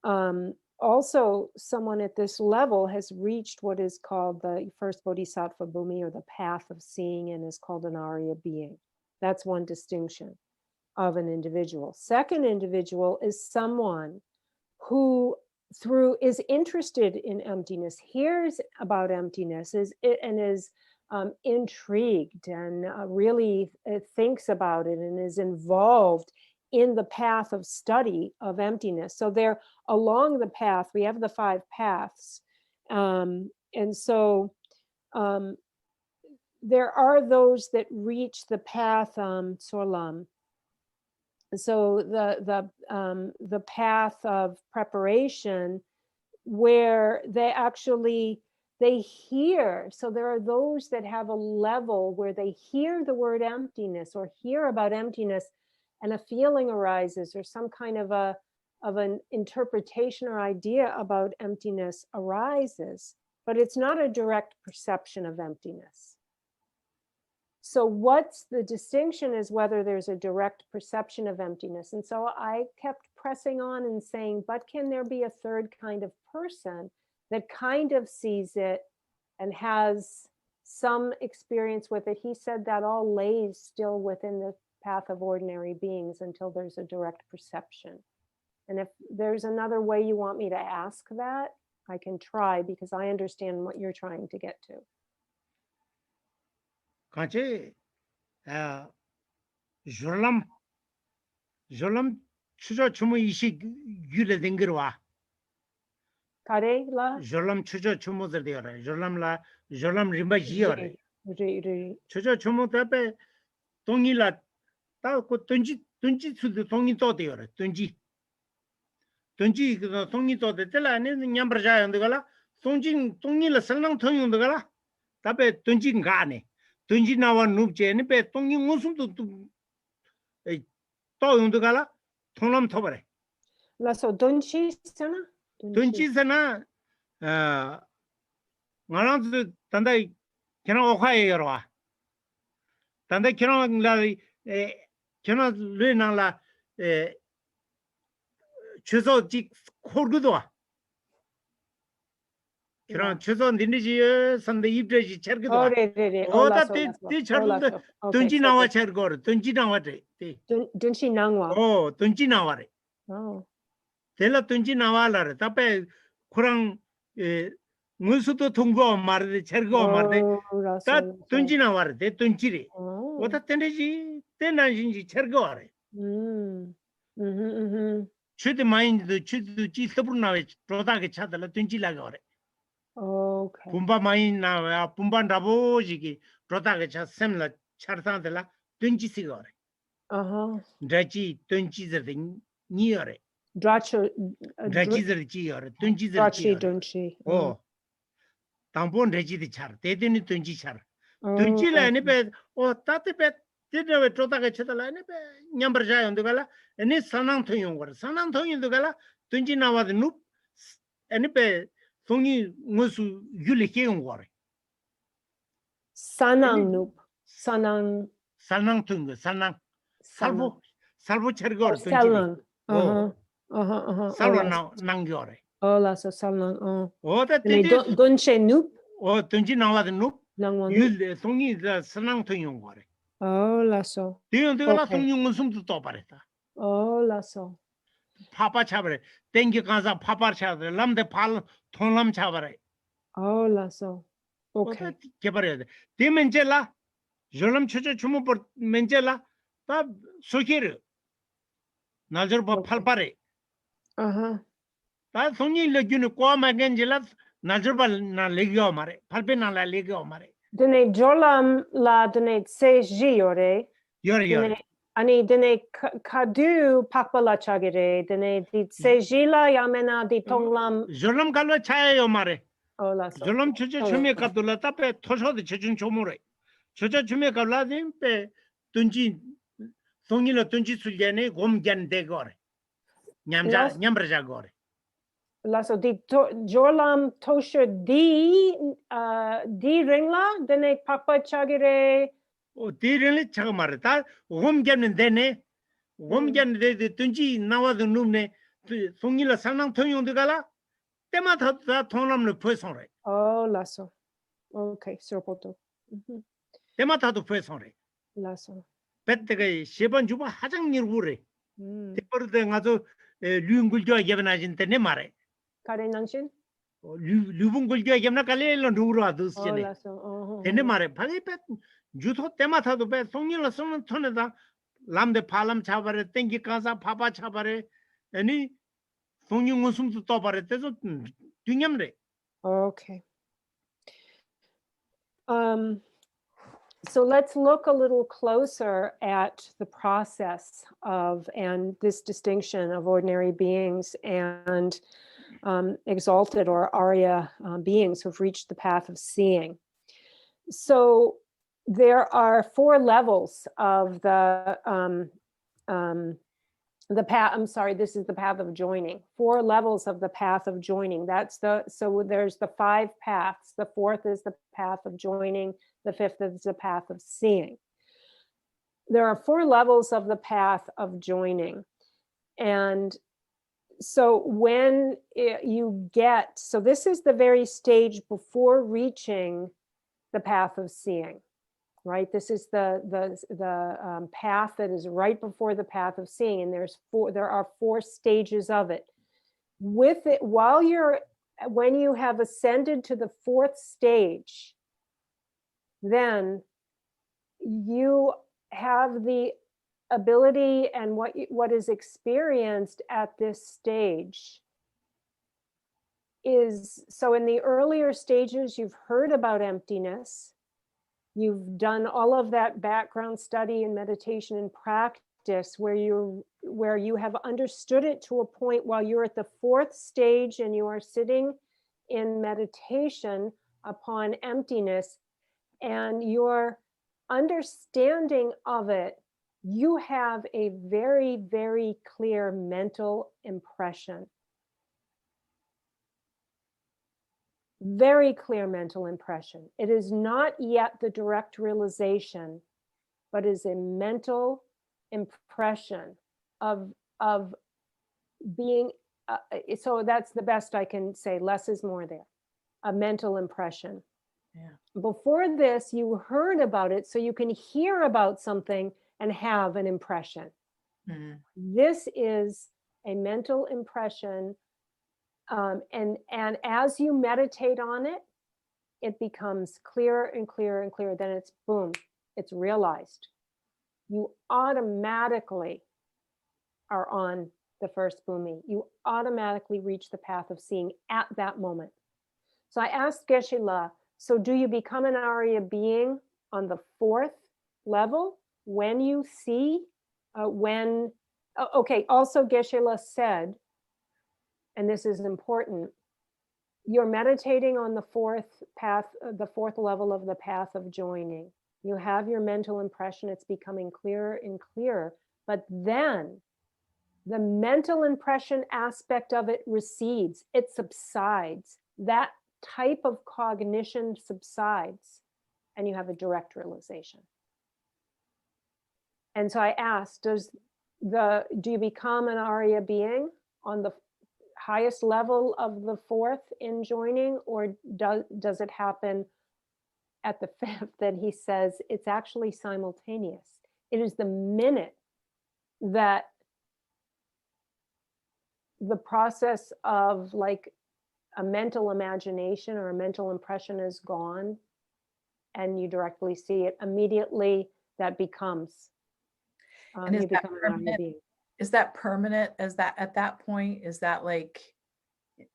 Also, someone at this level has reached what is called the first Bodhisattva Bhumi, or the path of seeing, and is called an Arya being. That's one distinction of an individual. Second individual is someone who is interested in emptiness, hears about emptiness, and is intrigued and really thinks about it and is involved in the path of study of emptiness. So they're along the path. We have the 5 paths. And so there are those that reach the path Solam. So the path of preparation, where they hear. So there are those that have a level where they hear the word emptiness or hear about emptiness, and a feeling arises, or some kind of an interpretation or idea about emptiness arises, but it's not a direct perception of emptiness. So what's the distinction is whether there's a direct perception of emptiness. And so I kept pressing on and saying, but can there be a third kind of person that kind of sees it and has some experience with it? He said that all lays still within the path of ordinary beings until there's a direct perception. And if there's another way you want me to ask that, I can try, because I understand what you're trying to get to. Kanche Jolam chujo chumu ishi gyule dingirwa. Kare la? Jolam chujo chumu zerdiore. Jolam rimba jiore. Chujo chumu tape tongi la ta ko tunji sudu tongi to deore. Tunji tongi to de tela ne nyambra ja yondegala. Tongi la salnang tongi yondegala. Tape tunji ngane. Tunji nawa nubje ne pe tongi ngusum tu to yondegala tonlam thobare. La so donchi sana? Tunji sana ngarang tanda kena okhaye yorwa. Tanda kena le nang la chuzo ji khorgudo. Kena chuzo dinji sande ibreji chergudo. Oda te charlo tunji nawa chergor, tunji nawa te. Dunchi nangwa. Oh, tunji nawa re. Oh. Tela tunji nawa la re. Tape kurang musuto tungo marde chergo marde. Ta tunji nawa re, te tunji re. Oda teneji tenanji chergo re. Chude mind the chudu sabur nawe troda ke chadala tunji laga re. Okay. Pumba main na pumba rabo jiki troda ke chad semla charta dela tunji sigore. Drachi tunji zerde ni ore. Drachi zerde ore. Tunji zerde. Dunchi. Oh. Tampon drachi de char. Te deni tunji char. Tunji la ne pe o tate pe te ne troda ke chadala ne pe nyambar jay ondugala ene sanang thoyong gore. Sanang thoyong ondugala tunji nawa de nup ene pe songi musu yuli keong gore. Sanang nup. Sanang tunga sanang. Salvo chergor tunji. Salang. Salvo nang gore. Oh, la so salang. Oh, that dunche nup. Oh, tunji nawa de nup. Nangwan. Yul songi the sanang thoyong gore. Oh, la so. Deyondegala songi musum to pareta. Oh, la so. Papa chabare. Tengi kanza papa chabare. Lamde pal thonlam chabare. Oh, la so. Okay. Kebare. De menjela. Jolam chucho chumu por menjela. Ta sokir. Nazar pa phalpare. Ta songi legune ko magenjela nazar pa na legyo mare. Phalpe na la legyo mare. Dene jolam la dene seji ore. Yore. Ani dene kadu pakpala chagere. Dene di sejila yamena di tonglam. Jolam kalwa chaya yo mare. Oh, la so. Jolam chucho chume kadula ta pe thosho de chechun chomore. Chucho chume kabla dim pe tunji songi la tunji suljane gom gyan de gore. Nyamra ja gore. Lasso di Jorlam Tosha di ringla dene papa chagire 디르네 차가 말다 곰견은 되네 곰견은 되 든지 나와도 놈네 송일라 상랑 통용도 가라 때마다 다 통남을 포성래 oh lasso. Okay, sorpoto. 때마다도 포성래 Lasso. 배때가 10번 주고 하장일 우래 Mm. 때버르데 가서 류응글교 예배나진 때네 말해 Kare nangshin? 류붕글교 예배나 갈래로 누르와 Oh 두스네 lasso. 되네 말해 방에 배 주토 때마다도 배 송일라 성은 턴에다 람데 팔람 차바레 땡기 가사 파파 차바레 아니 송용 웃음도 떠바레 때서 딩냠래 Okay. So let's look a little closer at the process of and this distinction of ordinary beings and exalted or Arya beings who've reached the path of seeing. So there are 4 levels of the path. I'm sorry, this is the path of joining. 4 levels of the path of joining. So there's the 5 paths. The 4th is the path of joining. The 5th is the path of seeing. There are 4 levels of the path of joining. And so when so this is the very stage before reaching the path of seeing, right? This is the path that is right before the path of seeing, and there are 4 stages of it. With it, when you have ascended to the 4th stage, then you have the ability, and what is experienced at this stage is, so in the earlier stages, you've heard about emptiness. You've done all of that background study and meditation and practice where you have understood it to a point while you're at the 4th stage and you are sitting in meditation upon emptiness, and your understanding of it, you have a very, very clear mental impression. Very clear mental impression. It is not yet the direct realization, but is a mental impression of being, so that's the best I can say, less is more there, a mental impression. Yeah. Before this, you heard about it, so you can hear about something and have an impression. Mm-hmm. This is a mental impression. And as you meditate on it, it becomes clearer and clearer and clearer. Then it's boom, it's realized. You automatically are on the first bhumi. You automatically reach the path of seeing at that moment. So I asked Geshe-la, so do you become an Arya being on the 4th level when you see, okay, also Geshe-la said, and this is important, you're meditating on the 4th path, the 4th level of the path of joining. You have your mental impression, it's becoming clearer and clearer, but then the mental impression aspect of it recedes, it subsides. That type of cognition subsides, and you have a direct realization. And so I asked, do you become an Arya being on the highest level of the 4th in joining, or does it happen at the 5th? Then he says it's actually simultaneous. It is the minute that the process of like a mental imagination or a mental impression is gone and you directly see it, immediately that becomes and is that permanent? Is that permanent? Is that at that point? Is that like,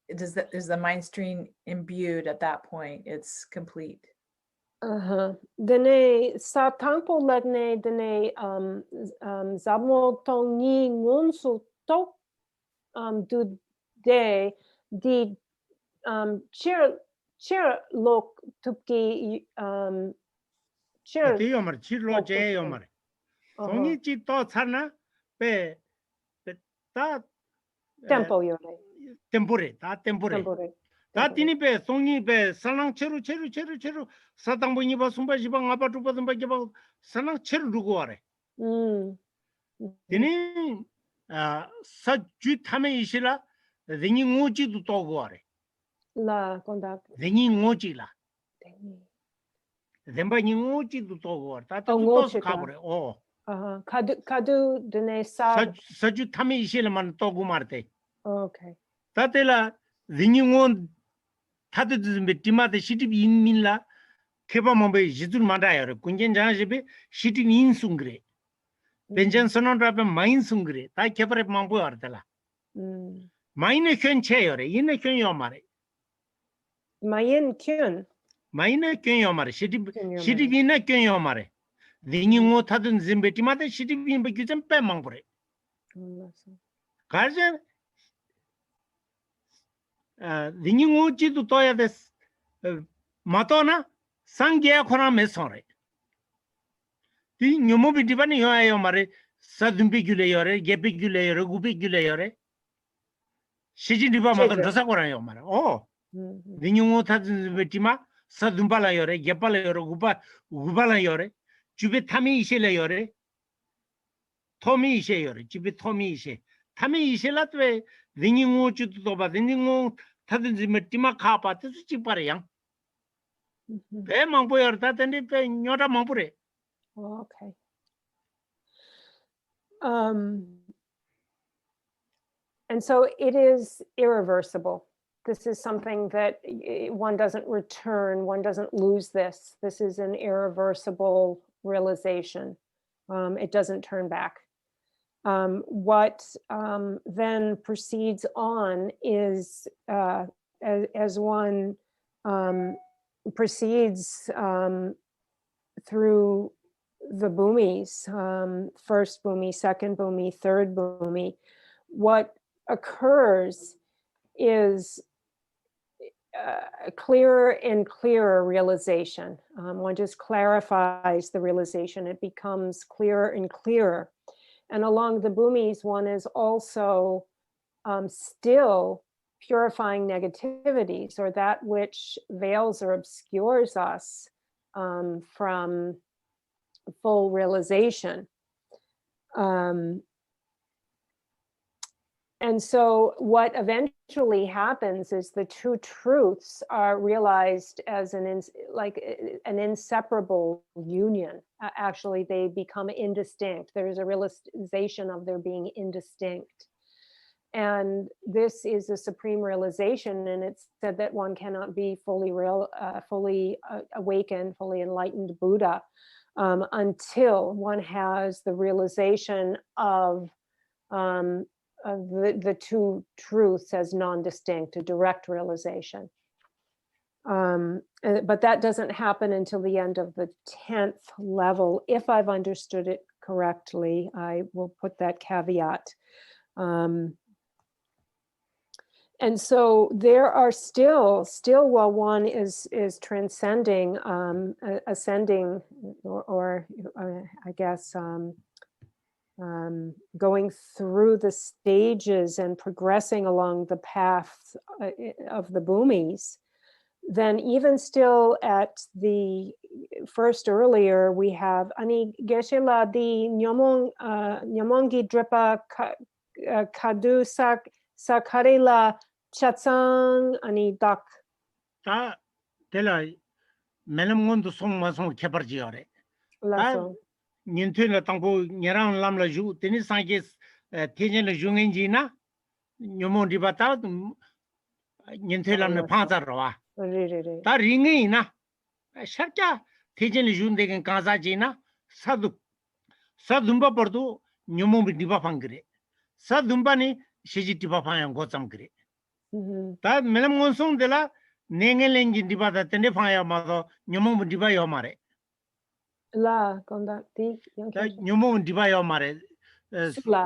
is the mind stream imbued at that point? It's complete. Dene sa tangpo ladne dene zamo tong ni ngunsu tok du de di chair lok tupki chair yomar chilo je yomar songi chi to chana pe ta tempo yore temporary 다 temporary Temporary. 다 티니베 송니베 살랑 체루 사당보니 바 숨바지방 아빠 두바든바 기바 살랑 체루 두고 와래 티니 사주 타메 이시라 링이 오지도 또고 와래 La conduct. 링이 오지라 렘바니 오지도 또고 와래 다 또 ngochila. 가버래 Kadu dene sa. 사주 타메 이시라만 또고 말대 Okay. 다텔라 링이 온 타드즈메 디마데 시티 인민라 케바mombe jidur mandaya kunjen janjibe shiti in sungre benjan sonon rabe main sungre ta kepare mambo artala maine kön cheyore ine kön yomare Mayin kyun. maine kön yomare shiti bina kön yomare dingi ngo tadun zimbeti mate shiti bin be güzen pe mambure karje dingi ngo jidu toya des matona 상계야 코나 메서래 디 녀모비 디바니 요아요 마레 사든비 귤레요레 게비 귤레요레 구비 귤레요레 시진 디바 마도 더사고라요 마레 니뇽오 타든 베티마 사든발라요레 게발라요레 구발라요레 주베 타미 이실레요레 토미 이셰요레 주베 토미 이셰 타미 이실라트베 니뇽오 주도 바 니뇽오 타든 지메티마 카파트 수치파레양 배 망보여 다든지 배 녀라 망보래. Okay. And so it is irreversible. This is something that one doesn't return, one doesn't lose this. This is an irreversible realization. It doesn't turn back. What then proceeds on is as one proceeds through the bhumis, first bhumi, second bhumi, third bhumi, what occurs is a clearer and clearer realization. One just clarifies the realization. It becomes clearer and clearer. And along the bhumis, one is also still purifying negativities, or that which veils or obscures us from full realization. And so what eventually happens is the two truths are realized as an inseparable union. Actually, they become indistinct. There is a realization of their being indistinct. And this is the supreme realization, and it's said that one cannot be fully awakened, fully enlightened Buddha until one has the realization of the two truths as non-distinct, a direct realization. But that doesn't happen until the end of the 10th level. If I've understood it correctly, I will put that caveat. And so there are still while one is transcending, ascending, or I guess going through the stages and progressing along the path of the bhumis, then even still at the first earlier, we have ani geshela di nyamongi dripa kadu sakarela chatsang ani dak. 다 텔라 멜람곤도 송마송 개발지어래. Lasso. 년퇴나 땅보 녀랑 람라 주 테니 상게 테젠의 중엔지나 녀몬디바타 년퇴람네 파자로와. Riririri. 다 링이나 샤캬 테젠의 중데겐 가자지나 사둠바 버도 녀몬디바 방그레. 사둠바니 시지티바 파양 고참 그래. 다 멜람곤송 데라 냉엘랭지 디바다 테네 파야 마도 녀몬디바 요마레. La conducti. 녀몬 디바요 말에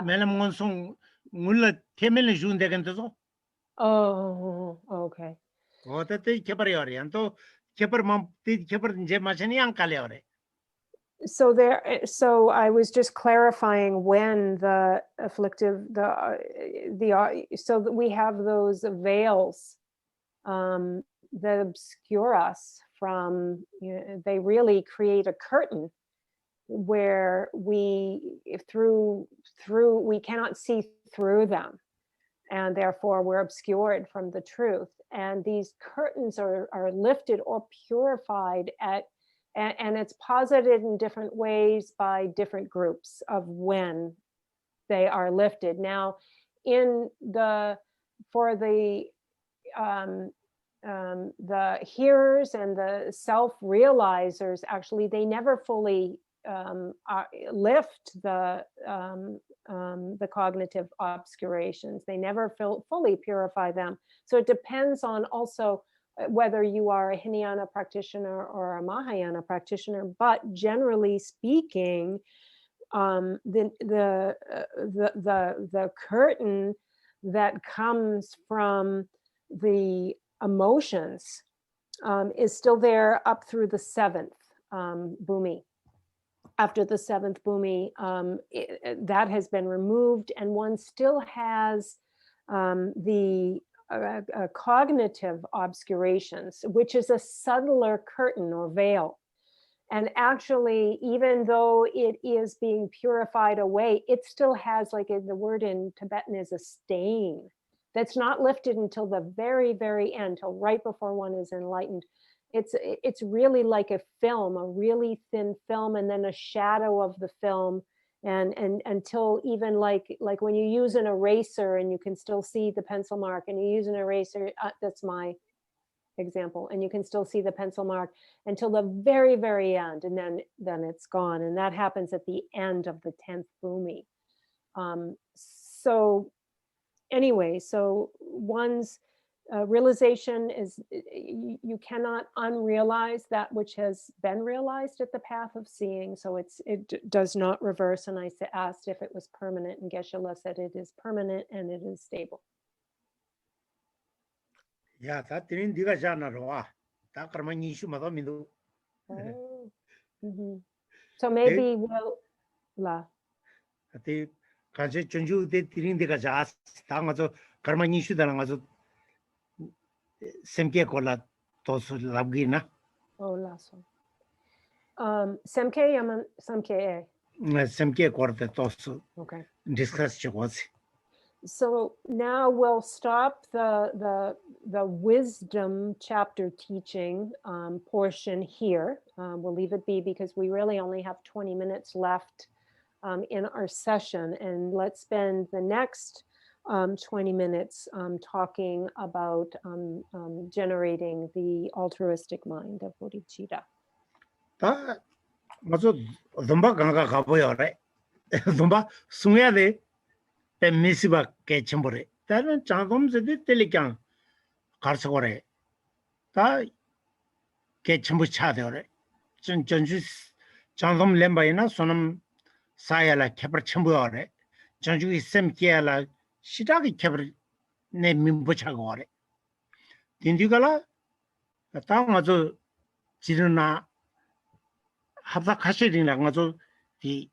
멜람곤송 물라 테멜 준데간도 Oh, okay. 어때 개발이어래 또 개발만 개발 이제 마찬이 안 깔려래 So I was just clarifying when the afflictive, so that we have those veils that obscure us from, they really create a curtain where we cannot see through them, and therefore we're obscured from the truth. And these curtains are lifted or purified and it's posited in different ways by different groups of when they are lifted. Now, for the hearers and the self-realizers, actually, they never fully lift the cognitive obscurations. They never fully purify them. So it depends on also whether you are a Hinayana practitioner or a Mahayana practitioner. But generally speaking, the curtain that comes from the emotions is still there up through the seventh bhumi. After the seventh bhumi, that has been removed, and one still has the cognitive obscurations, which is a subtler curtain or veil. And actually, even though it is being purified away, it still has, like the word in Tibetan is a stain that's not lifted until the very, very end, till right before one is enlightened. It's really like a film, a really thin film, and then a shadow of the film, and until even like when you use an eraser and you can still see the pencil mark, and you use an eraser, that's my example, and you can still see the pencil mark until the very, very end, and then it's gone. And that happens at the end of the 10th bhumi. So anyway, so one's realization is, you cannot unrealize that which has been realized at the path of seeing. So it does not reverse. And I asked if it was permanent, and Geshe-la said it is permanent and it is stable. Yeah, that didn't do a that karmani issue, Madam Mindu. So maybe we'll la. The Kaja Chunju did the Jas, Tangazo, karmani issue, the Langazo Semke Kola, Tosu Labgina. Oh, last one. Semke Yaman Samke. Semke Quarter Tosu. Okay. Discuss Chawasi. So now we'll stop the wisdom chapter teaching portion here. We'll leave it be because we really only have 20 minutes left in our session, and let's spend the next 20 minutes talking about generating the altruistic mind of bodhicitta. Zumba Ganga Kaboyore, Zumba Sungade. Misiba Ketchambore. That Chandom said it Telecan Karsore. Ta Ketchambu Chadore. Janjus Chandom Lembaina, Sonam Sayala Keper Chambuore. Janju is Sem Kiala, Shitaki Keper name Mimbuchagore. Dindugala, a town as a Chiruna Hava Kashidin Langazo, the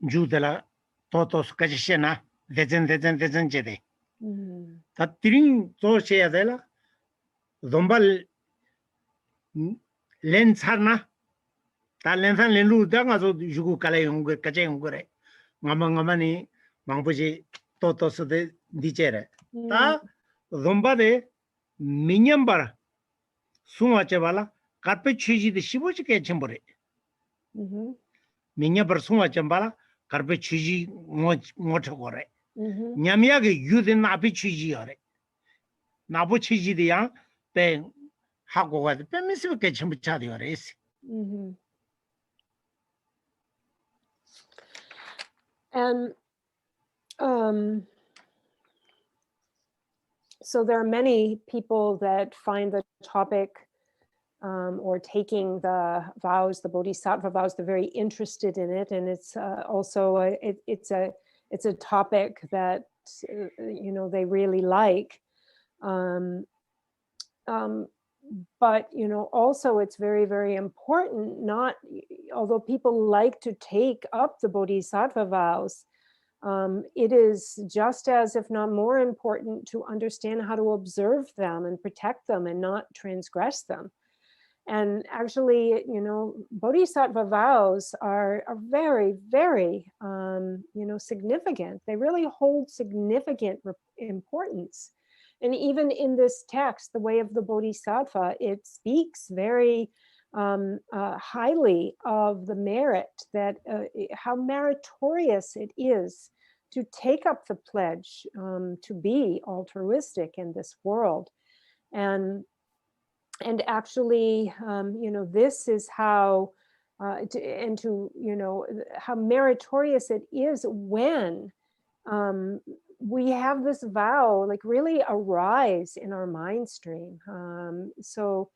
Judela. Totos Kajishena, Dezen Jede. That Tiring Toshe Adela, Zombal Lensarna, Talensan Lenu Dangazo, Jugu Kale Kajangure, Mamangamani, Mambuji, Totos de Dicere. Ta Zomba de Minyambar, Suma Chavala, Carpechiji the Shibuchi Kachambore. Minyabar Suma Chambala. Carpe Chiji Motogore. Nyamiagi Yudin Nabi Chiji ore. Nabu Chiji the young, then Hago the Pemisu Ketchumchadi or is. And so there are many people that find the topic or taking the vows, the Bodhisattva vows, they're very interested in it, and it's also it's a topic that they really like. but also it's very, very important, although people like to take up the Bodhisattva vows, it is just as, if not more important, to understand how to observe them and protect them and not transgress them. And actually, Bodhisattva vows are very, very, significant. They really hold significant importance. And even in this text, The Way of the Bodhisattva, it speaks very highly of the merit that, how meritorious it is to take up the pledge to be altruistic in this world. And actually, this is how, how meritorious it is when we have this vow, like, really arise in our mind stream. So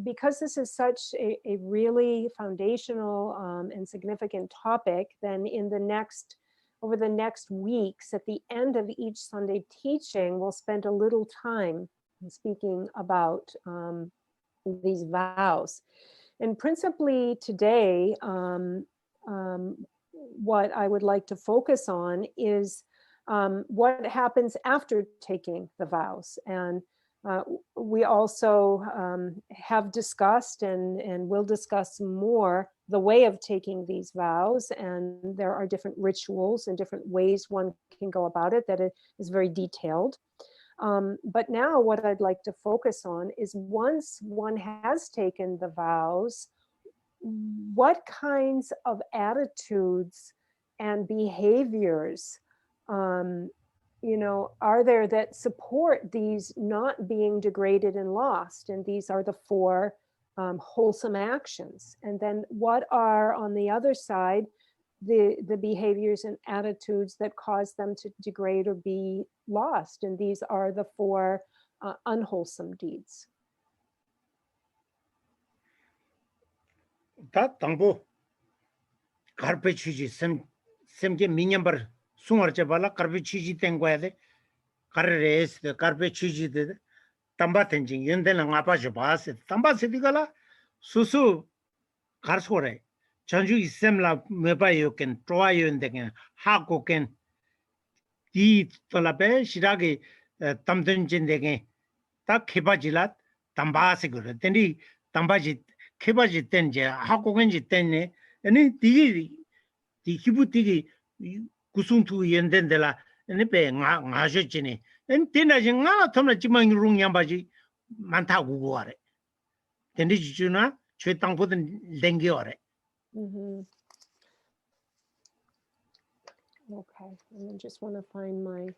because this is such a really foundational and significant topic, then over the next weeks, at the end of each Sunday teaching, we'll spend a little time speaking about these vows. And principally today, what I would like to focus on is what happens after taking the vows. And we also have discussed and will discuss more the way of taking these vows. And there are different rituals and different ways one can go about it that is very detailed. But now what I'd like to focus on is, once one has taken the vows, what kinds of attitudes and behaviors are there that support these not being degraded and lost? And these are the 4 wholesome actions. And then what are, on the other side, the behaviors and attitudes that cause them to degrade or be lost? And these are the 4 unwholesome deeds. 다 당보 가르페 취지 샘게 미냠버 숭어째 발라 가르페 취지 된 거야 돼. 가르레스 가르페 취지데 담바텐징 연대는 아빠죠 봐서 담바세디가라 수수 가르소래 전주 이셈라 메바요ken 트와요인데게 하고ken 디 돌아베 시라게 담든진데게 딱 개바질라 담바세 그래. 근데 담바지 개바지 된제 하고겐지 됐네. 아니 디 기부티기 구숭투 연된데라 아니 배 나셔지네. 엔 때나지 나나 톰나 지만 룽냠바지 많다고 고아래. 근데 지주나 최 땅보든 랭겨래. Okay, and I just want to find my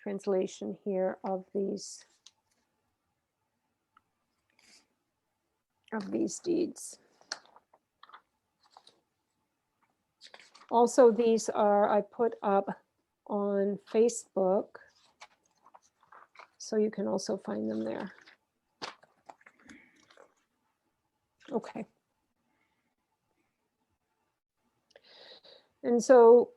translation here of these deeds. Also, these I put up on Facebook, so you can also find them there. Okay. And so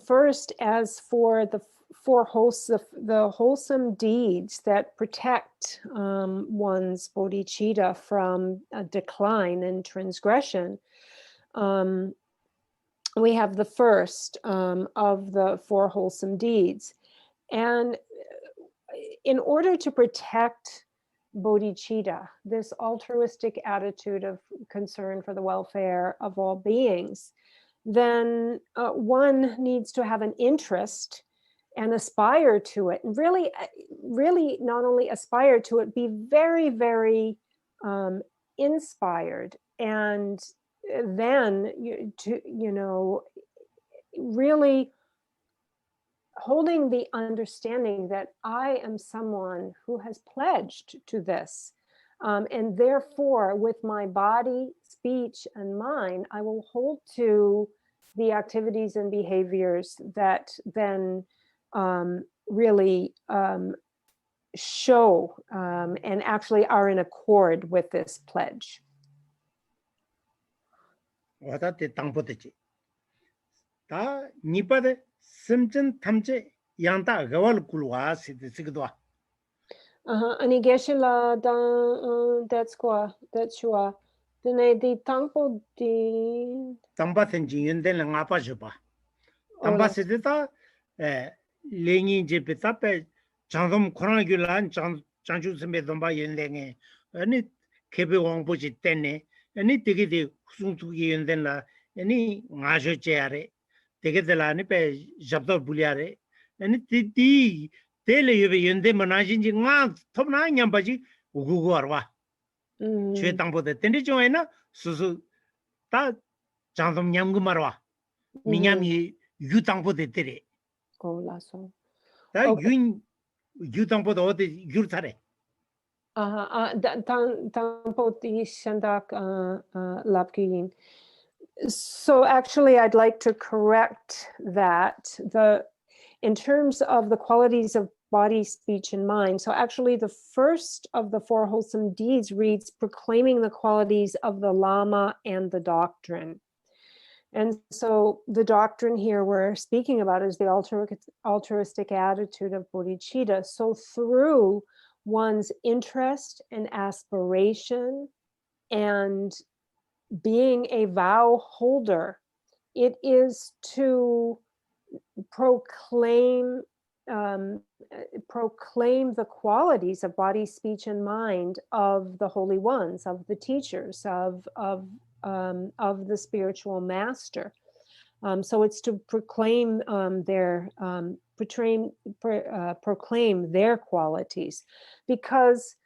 first, as for the 4 wholesome deeds that protect one's bodhicitta from decline and transgression, we have the first of the 4 wholesome deeds. And in order to protect bodhicitta, this altruistic attitude of concern for the welfare of all beings, then one needs to have an interest and aspire to it, and really not only aspire to it, be very, very inspired, and then really holding the understanding that I am someone who has pledged to this, and therefore with my body, speech, and mind, I will hold to the activities and behaviors that then really show and actually are in accord with this pledge. 와다테 땅보대지 다 니빠데 심진 탐제 양다 가월 굴와 시드시기도 Ani geshila that's quoi? That's what. Then the tampo di. Tamba tenji yenden la ngapa joba. Tamba Ola. sedeta lengi je petape 장좀 코로나길란 장주 선배 domba yenden게 아니 개배 왕보지 때네 아니 되게 후숭투기 연된라 아니 ngajojeare 되게 될라니 배 잡도 불야래 아니 띠 텔레 연대 만나진지 nga 톱나 냠바지 우구고 알와 최 땅보다 텐데 좀에나 수수 다 장좀 냠고 말와 미냠이 유땅보다 때래 Ola so. 다 Okay. 윤 유땅보다 어디 유르타래 Tampo di shandak lapkiyin. So actually, I'd like to correct that in terms of the qualities of body, speech, and mind. So actually, the first of the 4 wholesome deeds reads proclaiming the qualities of the Lama and the doctrine. And so the doctrine here we're speaking about is the altruistic attitude of bodhicitta. So through one's interest and aspiration and being a vow holder, it is to proclaim the qualities of body, speech, and mind of the holy ones, of the teachers, of the spiritual master. So it's to proclaim proclaim their qualities, because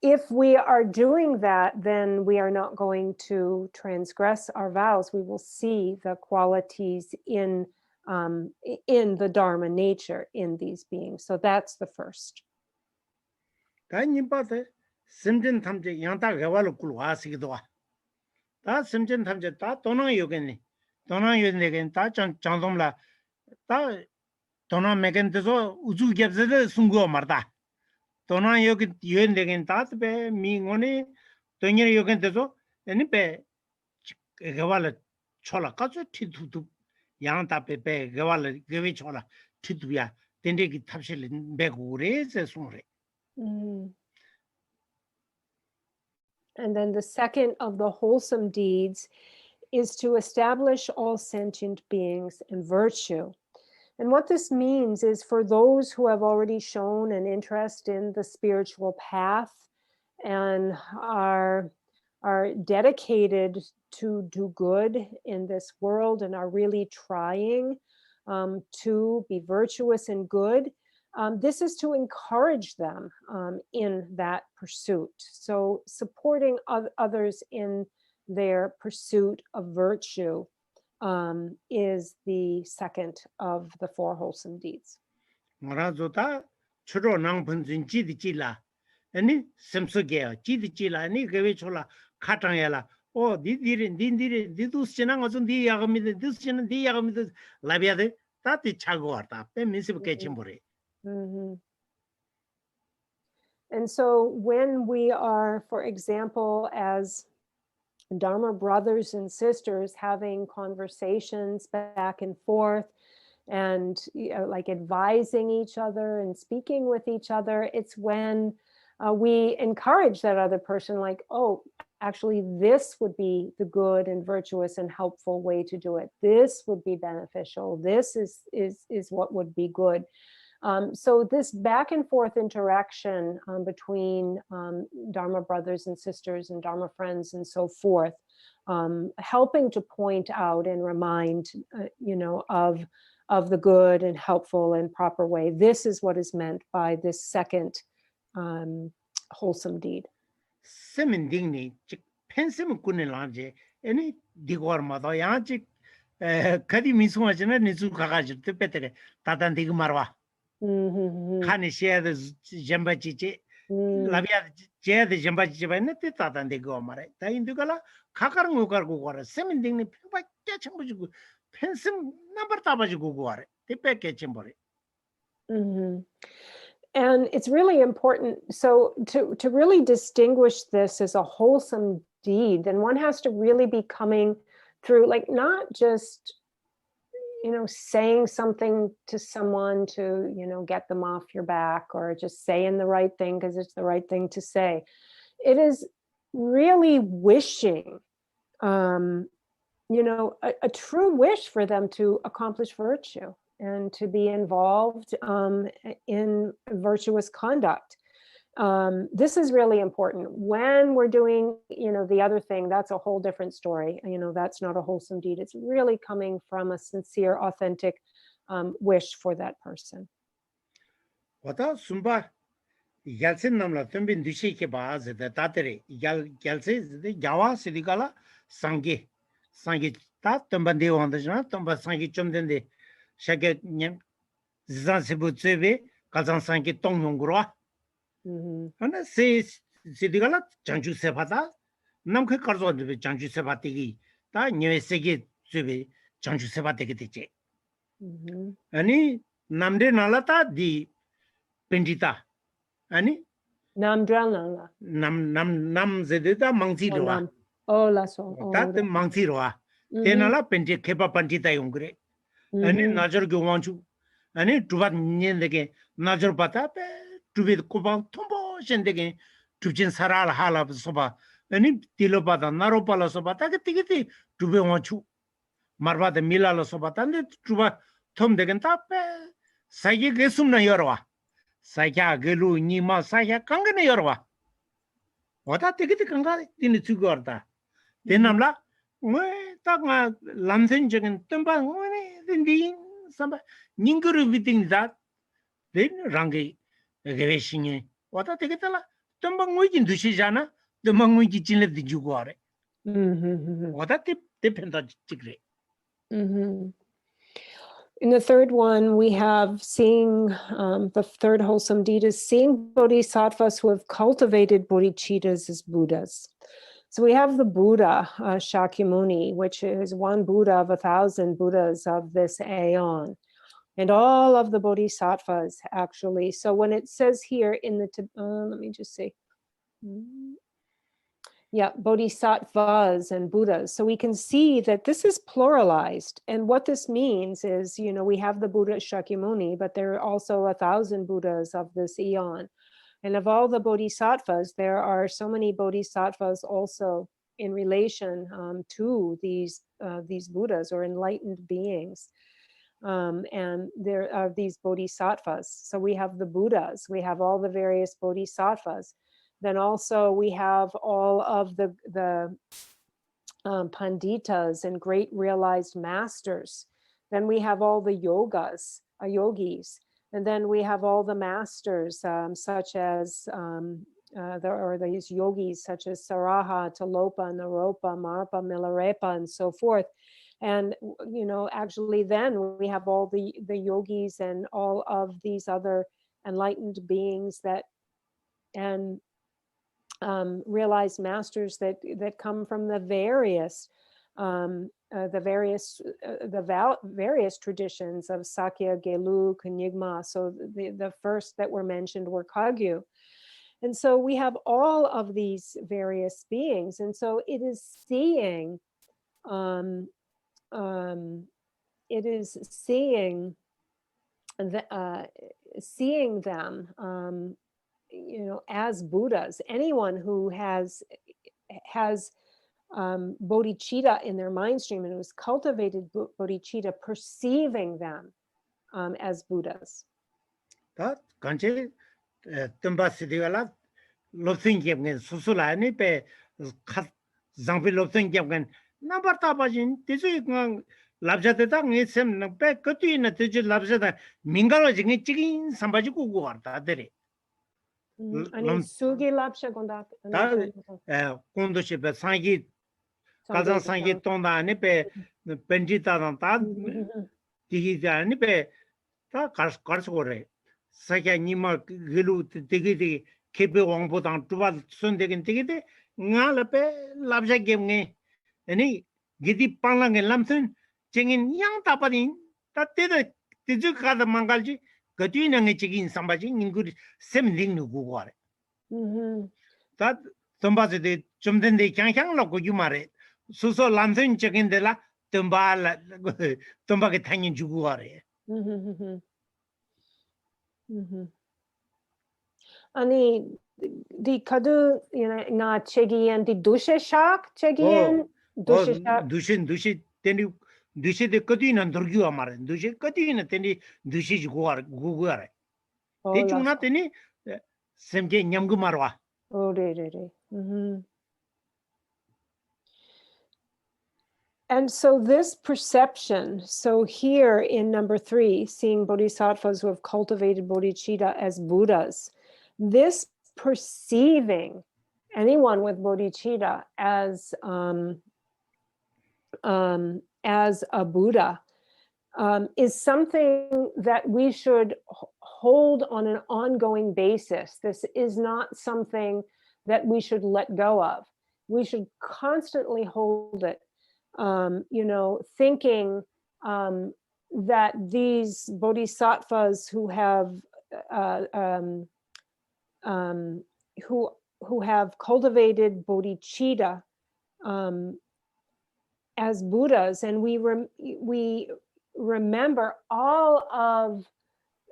if we are doing that, then we are not going to transgress our vows. We will see the qualities in the Dharma nature in these beings. So that's the first. 다 님바데 심진 탐제 양다 개발을 꿀와시기도 와. 다 심진 탐제 다 도나 요겠니. 도나 요네겐 다 장dom라 다 도나 메겐데서 우주 겹제데 숨고 말다. 도나 요게 요네겐 다베 미고니 도녀 요겐데서 애니베 개발을 초라 가서 티투두 양다베베 개발을 개위 초라 티두야 된데기 탑실 메고레세 숨으래. And then the second of the wholesome deeds is to establish all sentient beings in virtue. And what this means is for those who have already shown an interest in the spiritual path and are dedicated to do good in this world and are really trying to be virtuous and good, this is to encourage them in that pursuit. So supporting others in their pursuit of virtue is the second of the 4 wholesome deeds. 말아줘다 주로 낭분진 지디지라 아니 semsugeya 지디지라 아니 그게 졸라 카탕야라 오 니도 지난 것은 니 야금이데 니스는 니 야금이데 라비아데 다티 차고 왔다 빼면서 개침보래. And so when we are, for example, as Dharma brothers and sisters having conversations back and forth and like advising each other and speaking with each other, it's when we encourage that other person, like, oh, actually this would be the good and virtuous and helpful way to do it. This would be beneficial. This is what would be good. So this back and forth interaction between Dharma brothers and sisters and Dharma friends and so forth, helping to point out and remind, of the good and helpful and proper way. This is what is meant by this second wholesome deed. 세민딩니 즉 펜스면 꾸네라제 애니 디고르마도 양직 카디 미송하지나 니주 가가지고 뜻배들에 다단 디고 말와 칸이 셰드 점바지지 라비아 제드 점바지지 바네 다단 디고 말해 다 인도가라 가가랑 오가고 거라 세민딩니 펴바께 참부지고 펜스 넘버 따바지고 거래 뜻배께 침버리. And it's really important. So to really distinguish this as a wholesome deed, then one has to really be coming through, like, not just, saying something to someone to, get them off your back, or just saying the right thing because it's the right thing to say. It is really wishing, a true wish for them to accomplish virtue and to be involved in virtuous conduct. This is really important. When we're doing, the other thing, that's a whole different story. That's not a wholesome deed. It's really coming from a sincere, authentic wish for that person. Wata sumba yalsin namla tumbin dushi ke baaz de tatere yalse de jawa sidikala sangi ta tumban de wanda jana tumba sangi chomden de shake nyam zan sebu tsebe kazan sangi tong yongro ana se sidikala janju sepata namke karzo de janju sepatigi ta nyewe sege tsebe janju sepatege deche ani namde nalata di pendita ani Namdralanga. nam zedeta mangzirwa Oh, laso. tat mangzirwa tenala pendi kepa pandita yongre ani nazar gwanchu ani tubat nyendege nazar pata pe tubit kopa tombo shendege tubjin saral hala soba ani tilopata naropala soba ta tigiti tube wanchu marba de milala soba tande tuba tomdegen ta pe sagi gesumna yorwa Saikya gelu nima saikya kangane yorwa. Wata tikiti kanga tini tsugorta. Tenamla, ta nga lamsen jagan tempa di samba ninguru biting that. Then rangi geveshinge. Wata tikitala tempa nguijin dushi jana, tempa nguiji chinle di jugore. Wata dependa chikre. In the third one, we have seeing, the third wholesome deed is seeing bodhisattvas who have cultivated bodhicittas as Buddhas. So we have the Buddha, Shakyamuni, which is one Buddha of 1,000 Buddhas of this aeon. And all of the bodhisattvas, actually. So when it says here in the, let me just see. Yeah, bodhisattvas and Buddhas. So we can see that this is pluralized. And what this means is, we have the Buddha Shakyamuni, but there are also 1,000 Buddhas of this eon. And of all the bodhisattvas, there are so many bodhisattvas also in relation to these Buddhas or enlightened beings. And there are these bodhisattvas. So we have the Buddhas, we have all the various bodhisattvas. Then also we have all of the panditas and great realized masters. Then we have all the yogis. And then we have all the masters, such as these yogis, such as Saraha, Talopa, Naropa, Marpa, Milarepa, and so forth. And, actually then we have all the yogis and all of these other enlightened beings and realized masters that come from the various traditions of Sakya, Gelu, Kanyigma. So the first that were mentioned were Kagyu. And so we have all of these various beings. And so it is seeing them as Buddhas. Anyone who has bodhicitta in their mind stream and who's cultivated bodhicitta, perceiving them as Buddhas. That kanche tumba sidigala lobsing yemgen susula ni pe zangpi lobsing yemgen number tabajin tisu ngang labjate ta ngisem pe katu na tisu labjata mingalo jingi chigin sambaji ku warta dere. Ani sugi lapsha gondak. Kondo shepe sangi kazan sangi tonda ni pe penjita dan ta tigi ja ni pe ta kars gore sakya nima gilu tigi kepe wangpo dang tuba sundegin tigi de nga pe labja gemnge ani gidi panglang lamsun chengin yang tapadin ta tede tizu kada mangalji gatu na nge chigin sambaji ninguri semding nu gugware ta sombaze de chumden de kyang la go yumare suso lamsun chegin de la 덤바라 덤바게 당연 주고 가래. Ani di kadu na chegian di dushe shak chegian dushe shak 두시 때니 두시데 거디는 들기와 말해. 두시 거디는 때니 두시 주고 가래. 대중나 때니 샘게 냠고 말와. And so this perception, so here in number 3, seeing bodhisattvas who have cultivated bodhicitta as Buddhas, this perceiving anyone with bodhicitta as a Buddha is something that we should hold on an ongoing basis. This is not something that we should let go of. We should constantly hold it. Thinking that these bodhisattvas who have cultivated bodhicitta as Buddhas, and we remember all of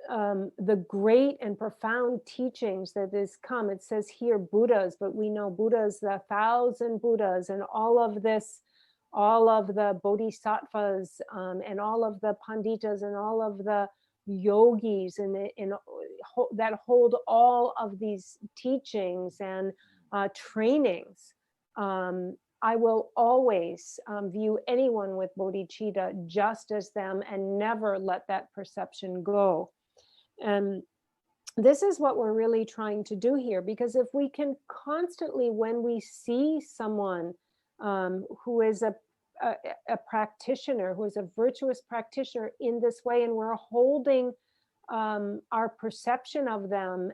the great and profound teachings that has come. It says here Buddhas, but we know Buddhas, the 1,000 Buddhas, and all of the bodhisattvas, and all of the panditas, and all of the yogis, and that hold all of these teachings and trainings. I will always view anyone with bodhicitta just as them and never let that perception go. And this is what we're really trying to do here, because if we can constantly, when we see someone who is a practitioner, who is a virtuous practitioner in this way, and we're holding our perception of them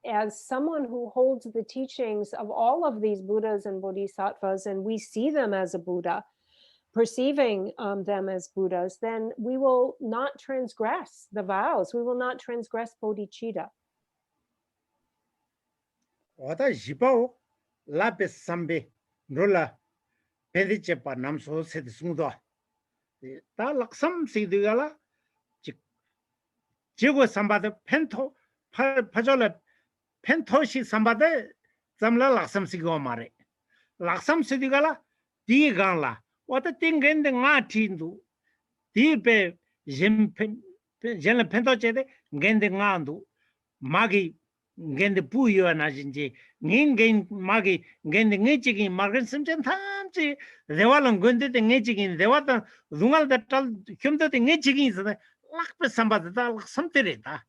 as someone who holds the teachings of all of these Buddhas and Bodhisattvas, and we see them as a Buddha, perceiving them as Buddhas, then we will not transgress the vows. We will not transgress bodhicitta. Oda jibao labe sambe rola pedichepa namso sed sungdo. Ta laksam sidgala jigo sambade pento pajola pentoshi sambade zamla laksam sigo mare. Laksam sidgala di ganla. Oda tingende ngatindu di pe jempen jela pentochede ngende ngandu magi ngende puyo na jinji ngin magi ngende ngechigi margan simchen tamchi dewalan gonde de ngechigi dewata dungal da tal hyumda de ngechigi zada lakpe sambada da samtere da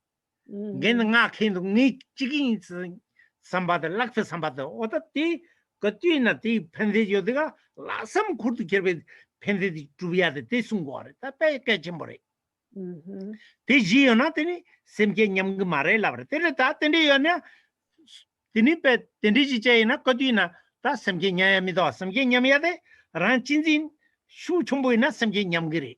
ngende nga khindu ngechigi sambada lakpe sambada oda ti katina ti pende yodiga lasam kurdu kerbe pende di tubiade de sungore ta pe kechimore te jiyo na teni semke nyamge mare labre tere ta teni yana teni pe teni jiche na kodina ta semke nyami do semke nyami de ranchinjin shu chombo na semke nyamgire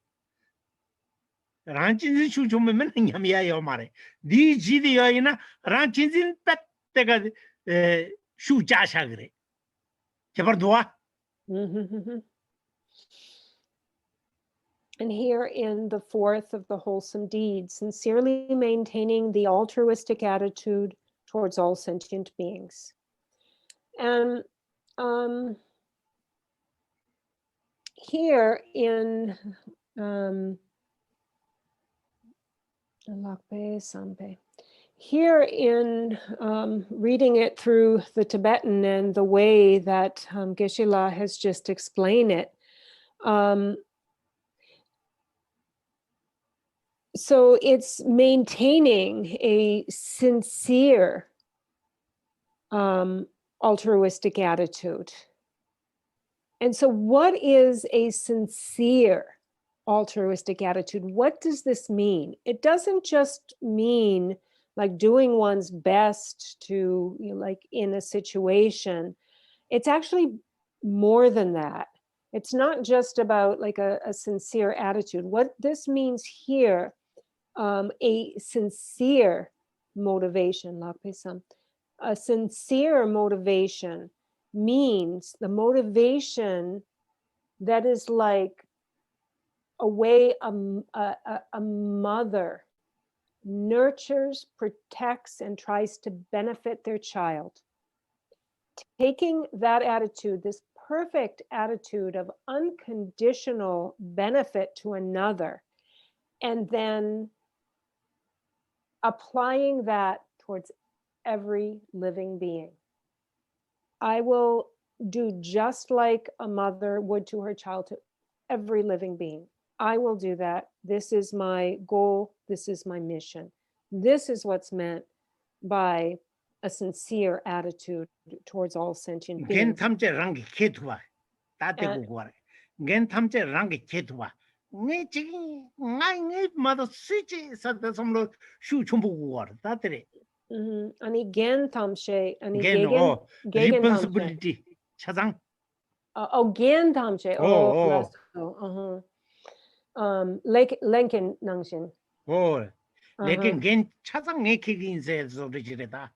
ranchinjin shu chombo men nyami ya mare di ji di yo na ranchinjin pet tega shu cha shagre kebar dua. And here in the 4th of the wholesome deeds, sincerely maintaining the altruistic attitude towards all sentient beings. And here in reading it through the Tibetan and the way that Geshe-la has just explained it, so it's maintaining a sincere altruistic attitude. And so what is a sincere altruistic attitude? What does this mean? It doesn't just mean like doing one's best to, like in a situation. It's actually more than that. It's not just about like a sincere attitude. What this means here, a sincere motivation, a sincere motivation means the motivation that is like a way a mother nurtures, protects, and tries to benefit their child. Taking that attitude, this perfect attitude of unconditional benefit to another, and then applying that towards every living being. I will do just like a mother would to her child, to every living being. I will do that. This is my goal. This is my mission. This is what's meant by a sincere attitude towards all sentient beings. 아니 gen tamche, 아니 gegen responsibility 차장. gen tamche. Oh, lenken nangshin. लेकिन gen 차장 내키긴세 소리지래다.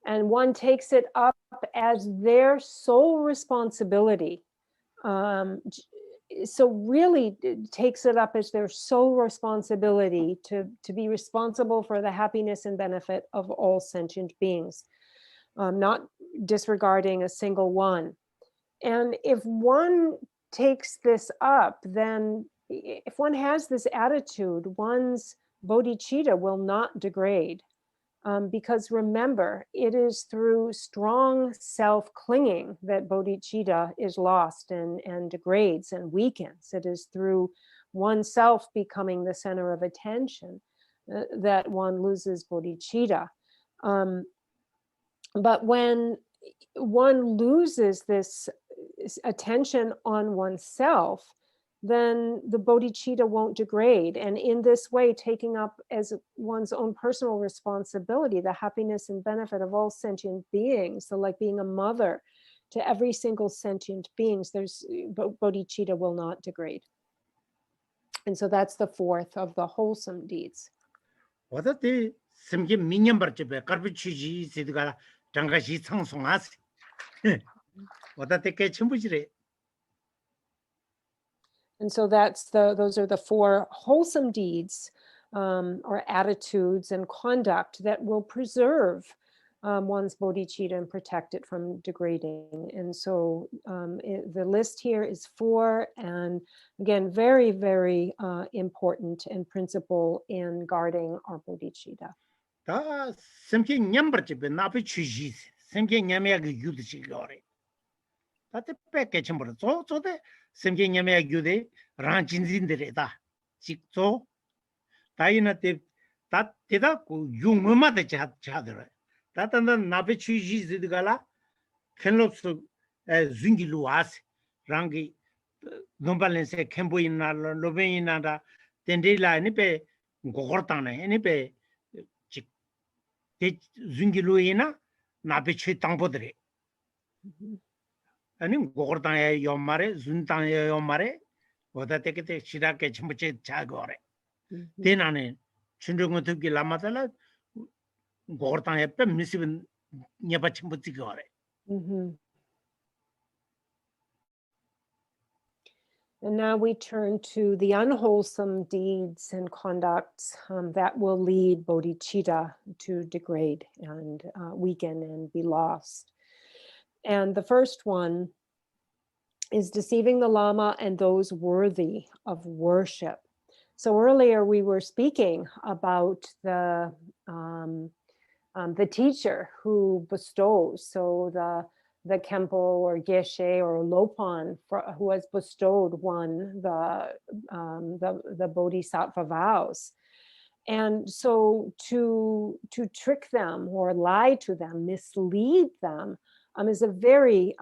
And one takes it up as their sole responsibility. So really takes it up as their sole responsibility to be responsible for the happiness and benefit of all sentient beings, not disregarding a single one. And if one takes this up, then if one has this attitude, one's bodhicitta will not degrade. Because remember, it is through strong self-clinging that bodhicitta is lost and degrades and weakens. It is through oneself becoming the center of attention that one loses bodhicitta. But when one loses this attention on oneself, then the bodhicitta won't degrade. And in this way, taking up as one's own personal responsibility, the happiness and benefit of all sentient beings, so like being a mother to every single sentient beings, bodhicitta will not degrade. And so that's the fourth of the wholesome deeds. And so those are the four wholesome deeds or attitudes and conduct that will preserve one's bodhicitta and protect it from degrading. And so the list here is 4, and again, very, very important and principle in guarding our bodhicitta. semkenyame agyude ranjinzindereda 직조 다이나테 다 대다 용음마데 차더라 다단단 나베 취지즈드가라 켄롭스 징기루아스 랑기 nomballense 캠보이나 로베이나다 텐데라 니페 고거타네 니페 직 징기루이나 나베 취 땅보들이 아니 고거당에 연말에 준당에 연말에 어다때게 시작게 전부째 자거래 대나네 춘중은 듣기 라마달라 고거당에 뺨 미스빈 녀바 전부지 거래. And now we turn to the unwholesome deeds and conducts that will lead bodhicitta to degrade and weaken and be lost. And the first one is deceiving the Lama and those worthy of worship. So earlier we were speaking about the teacher who bestows, so the Kempo or Geshe or Lopan who has bestowed one the Bodhisattva vows. And so to trick them or lie to them, mislead them, is a very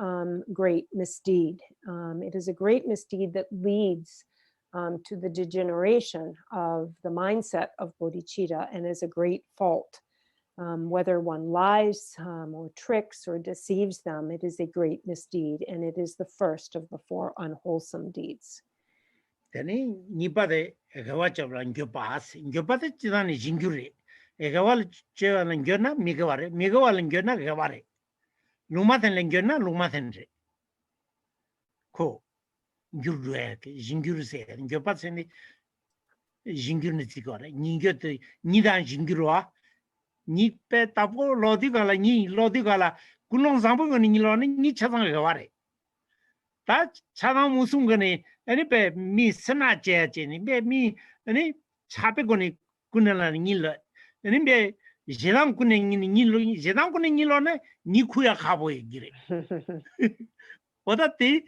great misdeed. It is a great misdeed that leads to the degeneration of the mindset of bodhicitta and is a great fault. Whether one lies or tricks or deceives them, it is a great misdeed, and it is the first of the 4 unwholesome deeds. Then nipade egawachablan gyopas gyopate chidani jinguri egawal chewalan gyona migawalan gyona gaware lumaten lengyona lumaten re ko gyurwe jinguru se gyopa seni jingurni tikore ningyote nidan jingurwa ni pe tapo lodigala ni lodigala kunong zambo ni loni ni chadang gaware ta chadang musungane ani pe mi sana che ni be mi ani chape goni kunala ni lo ani be 제당 군행이 니로 제당 군행이 로네 니쿠야 가보에 기래 어다때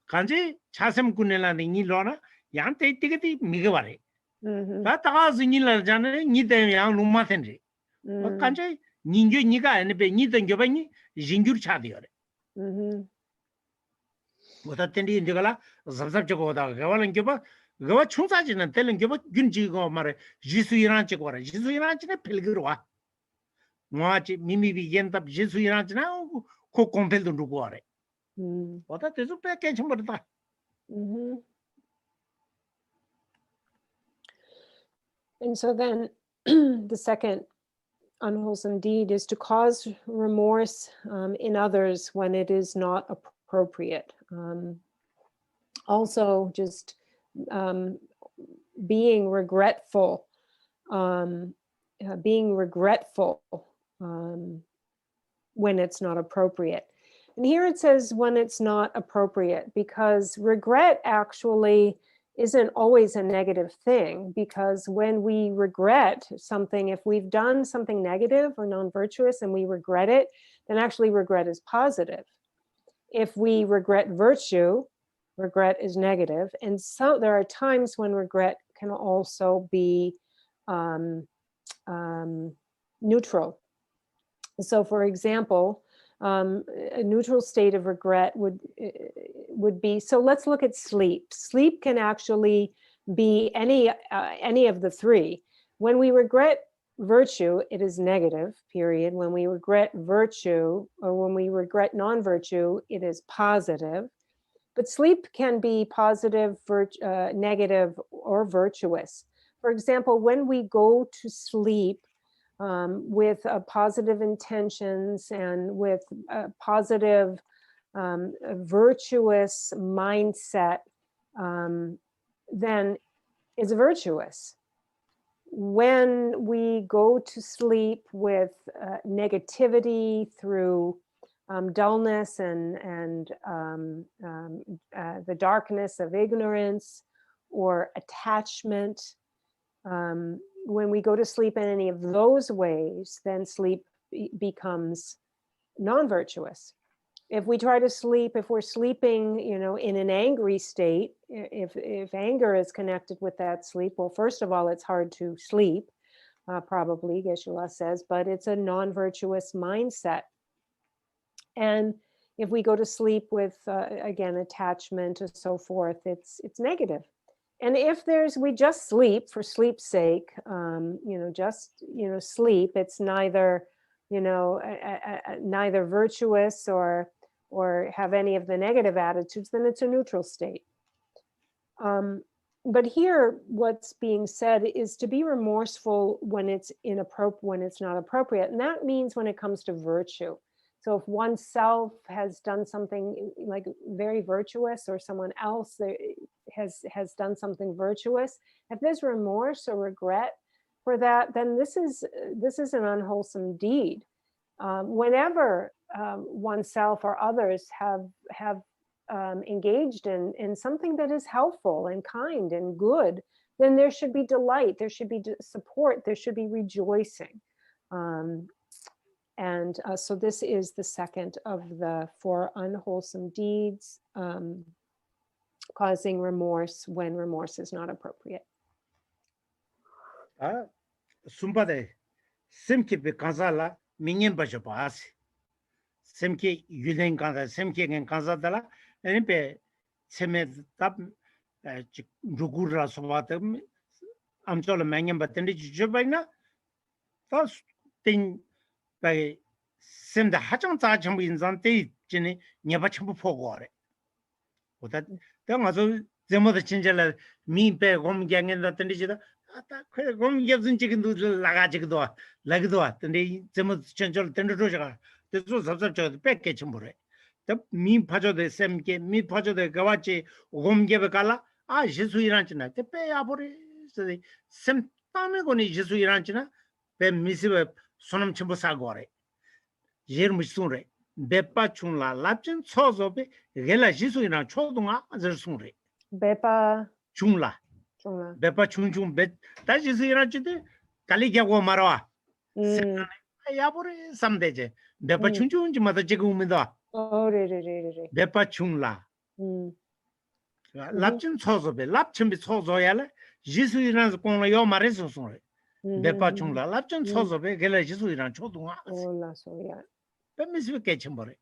간제 차샘 군행라니 니로나 양테 띠게티 미게 바래 다 따가서 니라잖아 니데 양 루마텐데 간제 닌교 니가 아니베 니든 교바니 징규르 차디요래 어다텐디 인데가라 잡잡저거 오다 가발은 교바 그거 총사지는 때는 게 균지고 말에 지수이란 찍어라 지수이란지네 필기로와 뭐지 미미비 겐답 지수이란지나 고 콤펠도 누구 알아 어다 대수 빼게 좀 버다 And so then the second unwholesome deed is to cause remorse in others when it is not appropriate. Also just being regretful when it's not appropriate. And here it says when it's not appropriate, because regret actually isn't always a negative thing, because when we regret something, if we've done something negative or non-virtuous and we regret it, then actually regret is positive. If we regret virtue, regret is negative. And so there are times when regret can also be neutral. So for example, a neutral state of regret would be, so let's look at sleep. Sleep can actually be any of the three. When we regret virtue, it is negative, period. When we regret virtue, or when we regret non-virtue, it is positive. But sleep can be positive, negative, or virtuous. For example, when we go to sleep with positive intentions and with a positive, virtuous mindset, then it's virtuous. When we go to sleep with negativity through dullness and the darkness of ignorance or attachment, when we go to sleep in any of those ways, then sleep becomes non-virtuous. If we try to sleep, if we're sleeping, in an angry state, if anger is connected with that sleep, well, first of all, it's hard to sleep, probably, Geshe-la says, but it's a non-virtuous mindset. And if we go to sleep with, again, attachment and so forth, it's negative. And if we just sleep for sleep's sake, sleep, it's neither, neither virtuous or have any of the negative attitudes, then it's a neutral state. But here, what's being said is to be remorseful when it's when it's not appropriate. And that means when it comes to virtue. So if oneself has done something like very virtuous, or someone else has done something virtuous, if there's remorse or regret for that, then this is an unwholesome deed. Whenever oneself or others have engaged in something that is helpful and kind and good, then there should be delight, there should be support, there should be rejoicing. So this is the second of the 4 unwholesome deeds, causing remorse when remorse is not appropriate. Sumbade, semke be kanzala, minyen bajo paasi. Semke yuden kanza, semke gen kanza dala, ene be seme tab rugura sobate, amchola minyen batende jijobayna, tas ting by sem the hachang za chambu inzan te jine nyaba chambu pogore. Oda the mazo zemo the chinjala mi pe gom gangen da tende jida ata khe gom gyabsun chikin du laga chikdo lagdo tende zemo chinjal tende roja teso sabsab chad pe ke chambure mi pajo de semke mi pajo de gawache gomge bekala a jesu iranchina te pe abore sem tame goni jesu iranchina pe misibe sonam chimbo sagore jer musunre bepa chunla lapchen chozobe gela jesu iran chodunga azersunre Bepa chunla chunga. bepa chunchun bet ta jesu iranchide kaligyago marwa 야보레 삼대제 베파 춘춘지 마다 지금 오면다 오레레레레. 베파 춘라 랍진 초조베 랍침비 초조야래 지수이란 공로 요 말해서 소리 베파 춘라 랍진 초조베 gel래 지수이란 초동아 올라 소리야. 베미스 깨침버래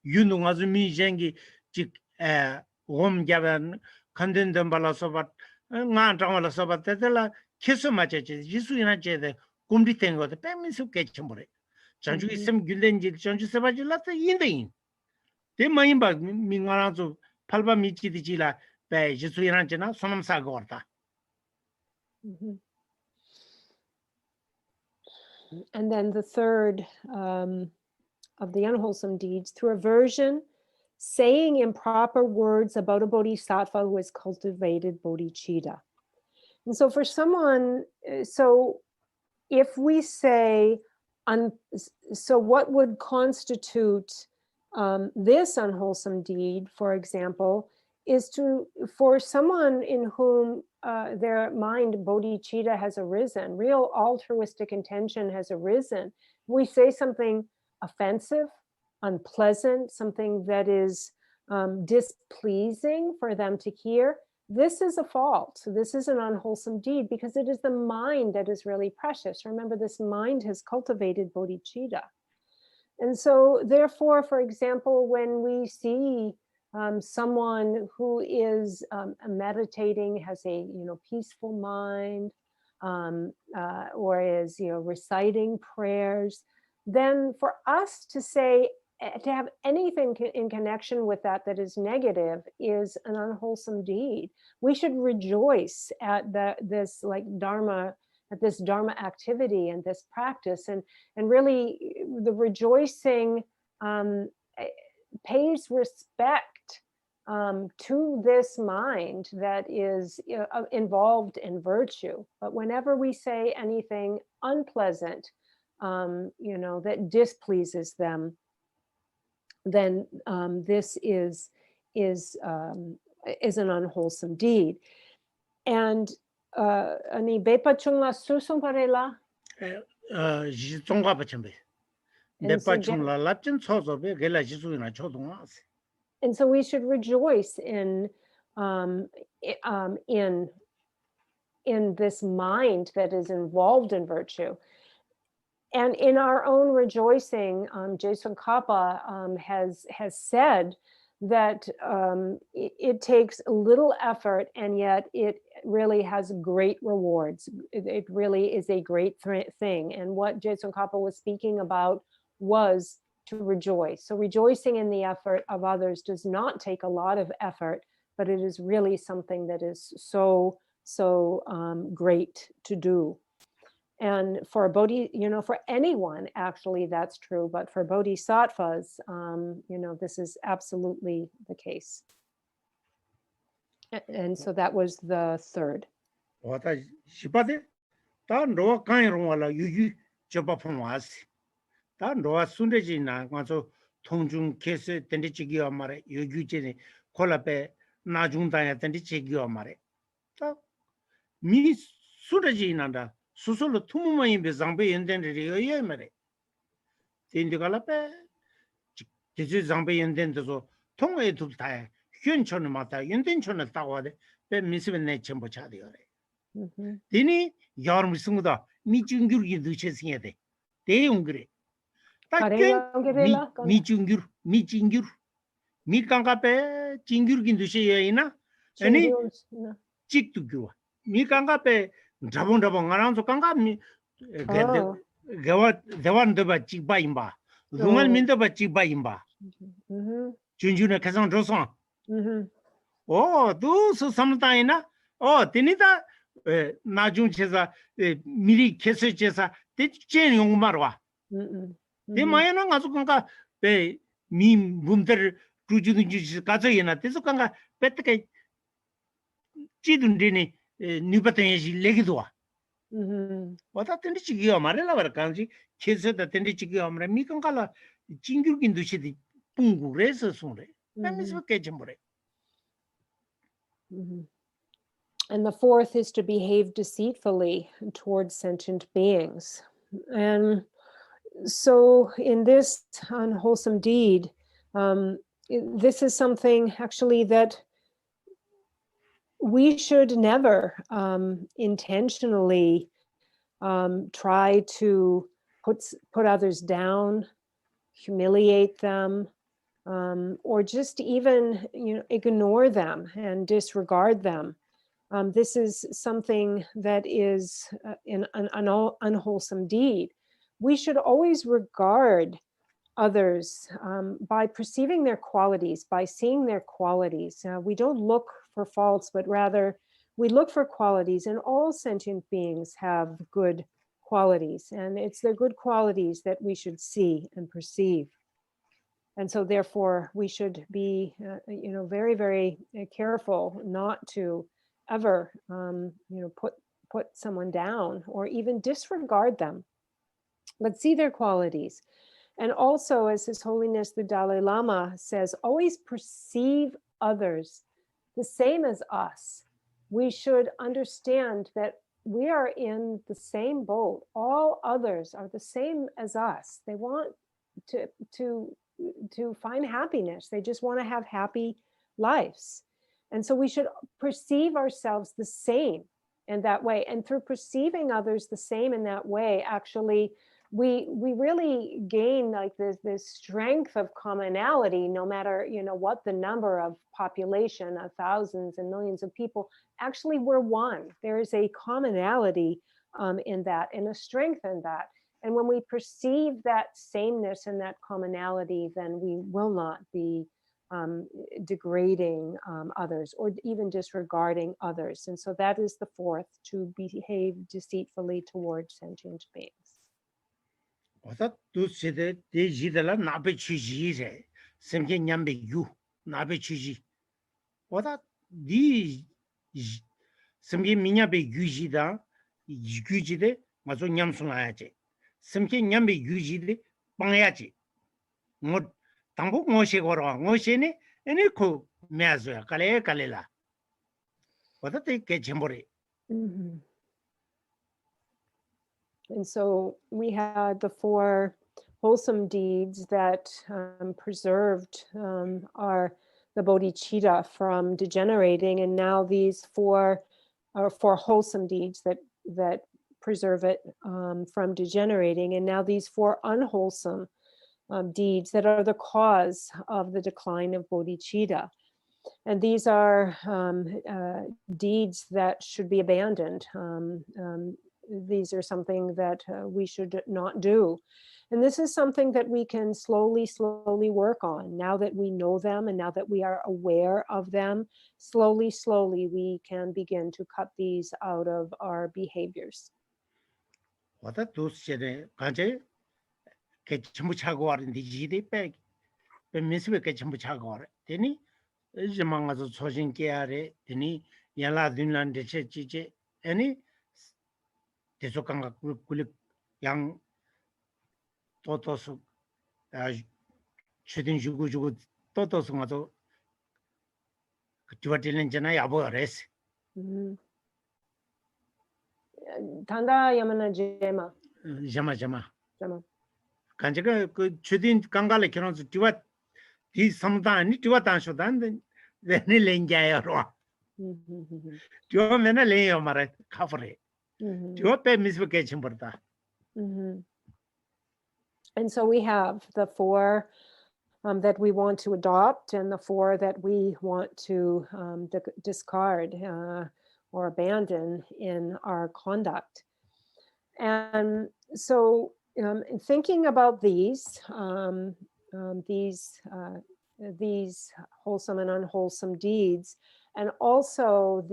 윤동아주 미쟁기 직에 옴갸반 컨덴던 발라서 바 나한테말아서 바 때들라 키스 맞지 지수이란 제데 kumdi tengo de pe misu ke chambore chanju isem güldenji chanju sebaji la ta yindein de mayimba mingara zo palba michi dijila pe jisu iranjena sonam sa gorda. And then the third of the unwholesome deeds, through aversion, saying improper words about a bodhisattva who has cultivated bodhicitta. And so for someone, if we say, so what would constitute this unwholesome deed, for example, is for someone in whom their mind bodhicitta has arisen, real altruistic intention has arisen. We say something offensive, unpleasant, something that is displeasing for them to hear. This is a fault. This is an unwholesome deed because it is the mind that is really precious. Remember, this mind has cultivated bodhicitta. And so therefore, for example, when we see someone who is meditating, has a peaceful mind, or is reciting prayers, then for us to say, to have anything in connection with that is negative is an unwholesome deed. We should rejoice at this Dharma activity and this practice, and really the rejoicing pays respect to this mind that is involved in virtue. But whenever we say anything unpleasant, that displeases them, then this is an unwholesome deed. And ani bepa chungla susung parela. Jitongwa bachembe. Bepa chungla lapchen chozobe gela jisuina chodonga. And so we should rejoice in this mind that is involved in virtue. And in our own rejoicing, Jason Kappa has said that it takes little effort, and yet it really has great rewards. It really is a great thing. And what Jason Kappa was speaking about was to rejoice. So rejoicing in the effort of others does not take a lot of effort, but it is really something that is so great to do. And for for anyone, actually, that's true. But for bodhisattvas, this is absolutely the case. And so that was the third. 수술로 투무마인 배상배 연된들이 의외면에 인디갈라페 지지 장배 연된데서 통화에 둘다 현천을 맞다 연된천을 따와데 배 미스벤 내 전부 차대요래. 디니 여름 승우다 미중규기 늦체승해야 돼. 대용 그래. 미중규 미강가페 진규기 늦체여이나 아니 찍두규 미강가페 잡은 안아서 강가미 대원도 받지 바임바 루말 민도 받지 바임바 준준의 가상 조선 두스 삼다이나 디니다 나중체사 미리 캐스체사 대체는 용마로와 디마야는 가서 강가 배 미 몸들 주주는 주지 가져이나 돼서 간가 뺏게 찌든데니 뉴바테지 레기도 와 왔다 텐디치기야 말해라 버간지 계속다 텐디치기야 말해 미간가라 징규긴 두시디 뿡구레서 손래 남미스 깨짐버래 And the fourth is to behave deceitfully towards sentient beings. And so in this unwholesome deed, this is something actually that we should never intentionally try to put others down, humiliate them, or just even ignore them and disregard them. This is something that is an unwholesome deed. We should always regard others by perceiving their qualities, by seeing their qualities. We don't look for faults, but rather we look for qualities, and all sentient beings have good qualities, and it's their good qualities that we should see and perceive. And so therefore we should be very, very careful not to ever put someone down or even disregard them, but see their qualities. And also, as His Holiness the Dalai Lama says, always perceive others the same as us. We should understand that we are in the same boat. All others are the same as us. They want to find happiness. They just want to have happy lives. And so we should perceive ourselves the same in that way. And through perceiving others the same in that way, actually, we really gain like this strength of commonality, no matter what the number of population of thousands and millions of people. Actually, we're one. There is a commonality in that, and a strength in that. And when we perceive that sameness and that commonality, then we will not be degrading others or even disregarding others. And so that is the fourth, to behave deceitfully towards sentient beings. 어다 두세데 대지들라 나베 취지제 semke nyambe yu nabe 취지 어다 니 semke mi냐베 유지다 유지데 맞아 냠송아야지 semke nyambe 유지데 방해야지 뭐 당복 뭐시 걸어 뭐시네 에네 코 매아서야 칼레라 어다 되게 쳔버리 And so we had the four wholesome deeds that preserved the bodhicitta from degenerating, and now these four are four wholesome deeds that preserve it from degenerating, and now these four unwholesome deeds that are the cause of the decline of bodhicitta. And these are deeds that should be abandoned. These are something that we should not do. And this is something that we can slowly work on. Now that we know them and now that we are aware of them, slowly we can begin to cut these out of our behaviors. 어다 두세데 간제 게 전부 차고 와는데 지데 빼 미스베 전부 차고 와 되니 이제 망가서 소신 깨야래 되니 야라 든란데 체지제 아니 대속강가 굴 양 또또서 최근 주고 또또서 가서 그 뒤바틀는잖아 야보레스 단다 야마나 제마 자마 간제가 그 최근 강가를 겨눠서 뒤바 이 삼단이 뒤바 단쇼단데 내내 랭자야로 뒤오면은 랭요 말에 카프레 And so we have the four that we want to adopt and the four that we want to discard or abandon in our conduct. And so thinking about these wholesome and unwholesome deeds, and also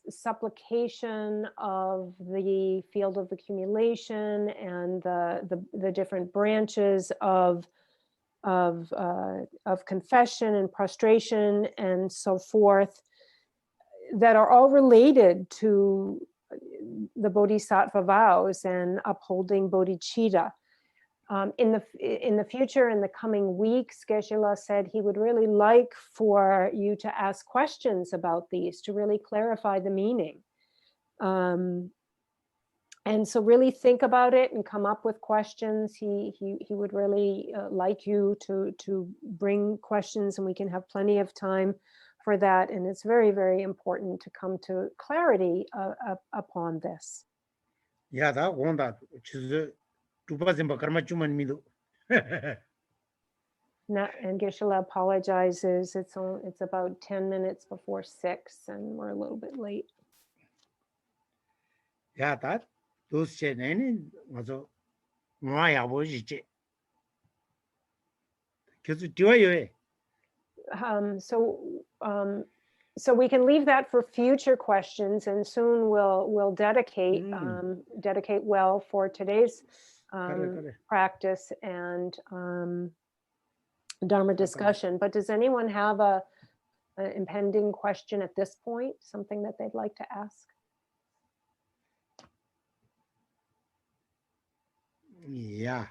supplication of the field of accumulation and the different branches of confession and prostration and so forth that are all related to the Bodhisattva vows and upholding bodhicitta. In the future, in the coming weeks, Geshe-la said he would really like for you to ask questions about these to really clarify the meaning. And so really think about it and come up with questions. He would really like you to bring questions, and we can have plenty of time for that. And it's very, very important to come to clarity upon this. Yeah, that one that is And Geshe-la apologizes. It's about 10 minutes before 6, and we're a little bit late. Yeah, that those any also Maya was it. Because do you So we can leave that for future questions, and soon we'll dedicate well for today's practice and Dharma discussion. But does anyone have an impending question at this point? Something that they'd like to ask? Yeah.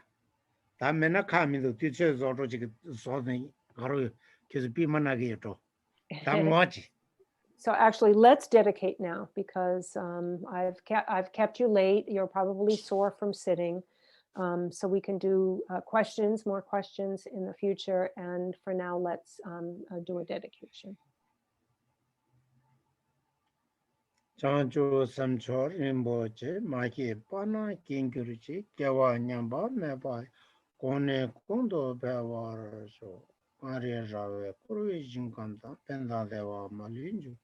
That may not come in the teachers or something. So actually, let's dedicate now, because I've kept you late. You're probably sore from sitting. So we can do more questions in the future. And for now, let's do a dedication. Chancho Samchor in Boche, Maki Pana, Kinguruchi, Kawa Nyamba, Meba, Kone Kondo Bewar, so Maria Jave, Kuru Jinkanta, Penda Deva Malinju,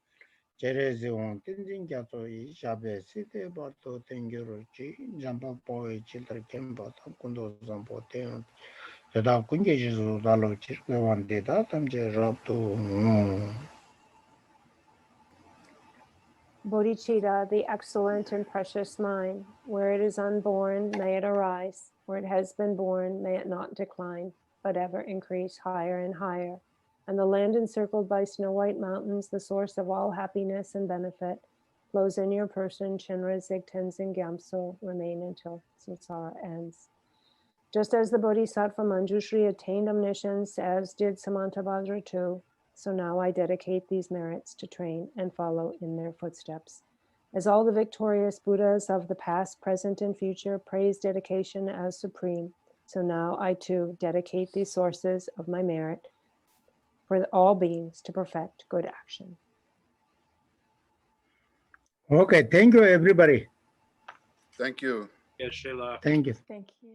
Jerezi on Tindin Gato, Shabe City, Bato Tenguruchi, Jamba Boy, Children Kemba, Kundo Zampote, the Kunji Dalo Chirka one day that I'm Jerab to. Bodhicitta, the excellent and precious mind, where it is unborn, may it arise. Where it has been born, may it not decline, but ever increase higher and higher. And the land encircled by snow-white mountains, the source of all happiness and benefit, flows in your person, Shinra, Zigtenzin, Gyamso, remain until samsara ends. Just as the Bodhisattva Manjushri attained omniscience, as did Samantabhadra too, so now I dedicate these merits to train and follow in their footsteps. As all the victorious Buddhas of the past, present, and future praise dedication as supreme, so now I too dedicate these sources of my merit for all beings to perfect good action. Okay, thank you, everybody. Thank you. Yes, Sheila. Thank you. Thank you.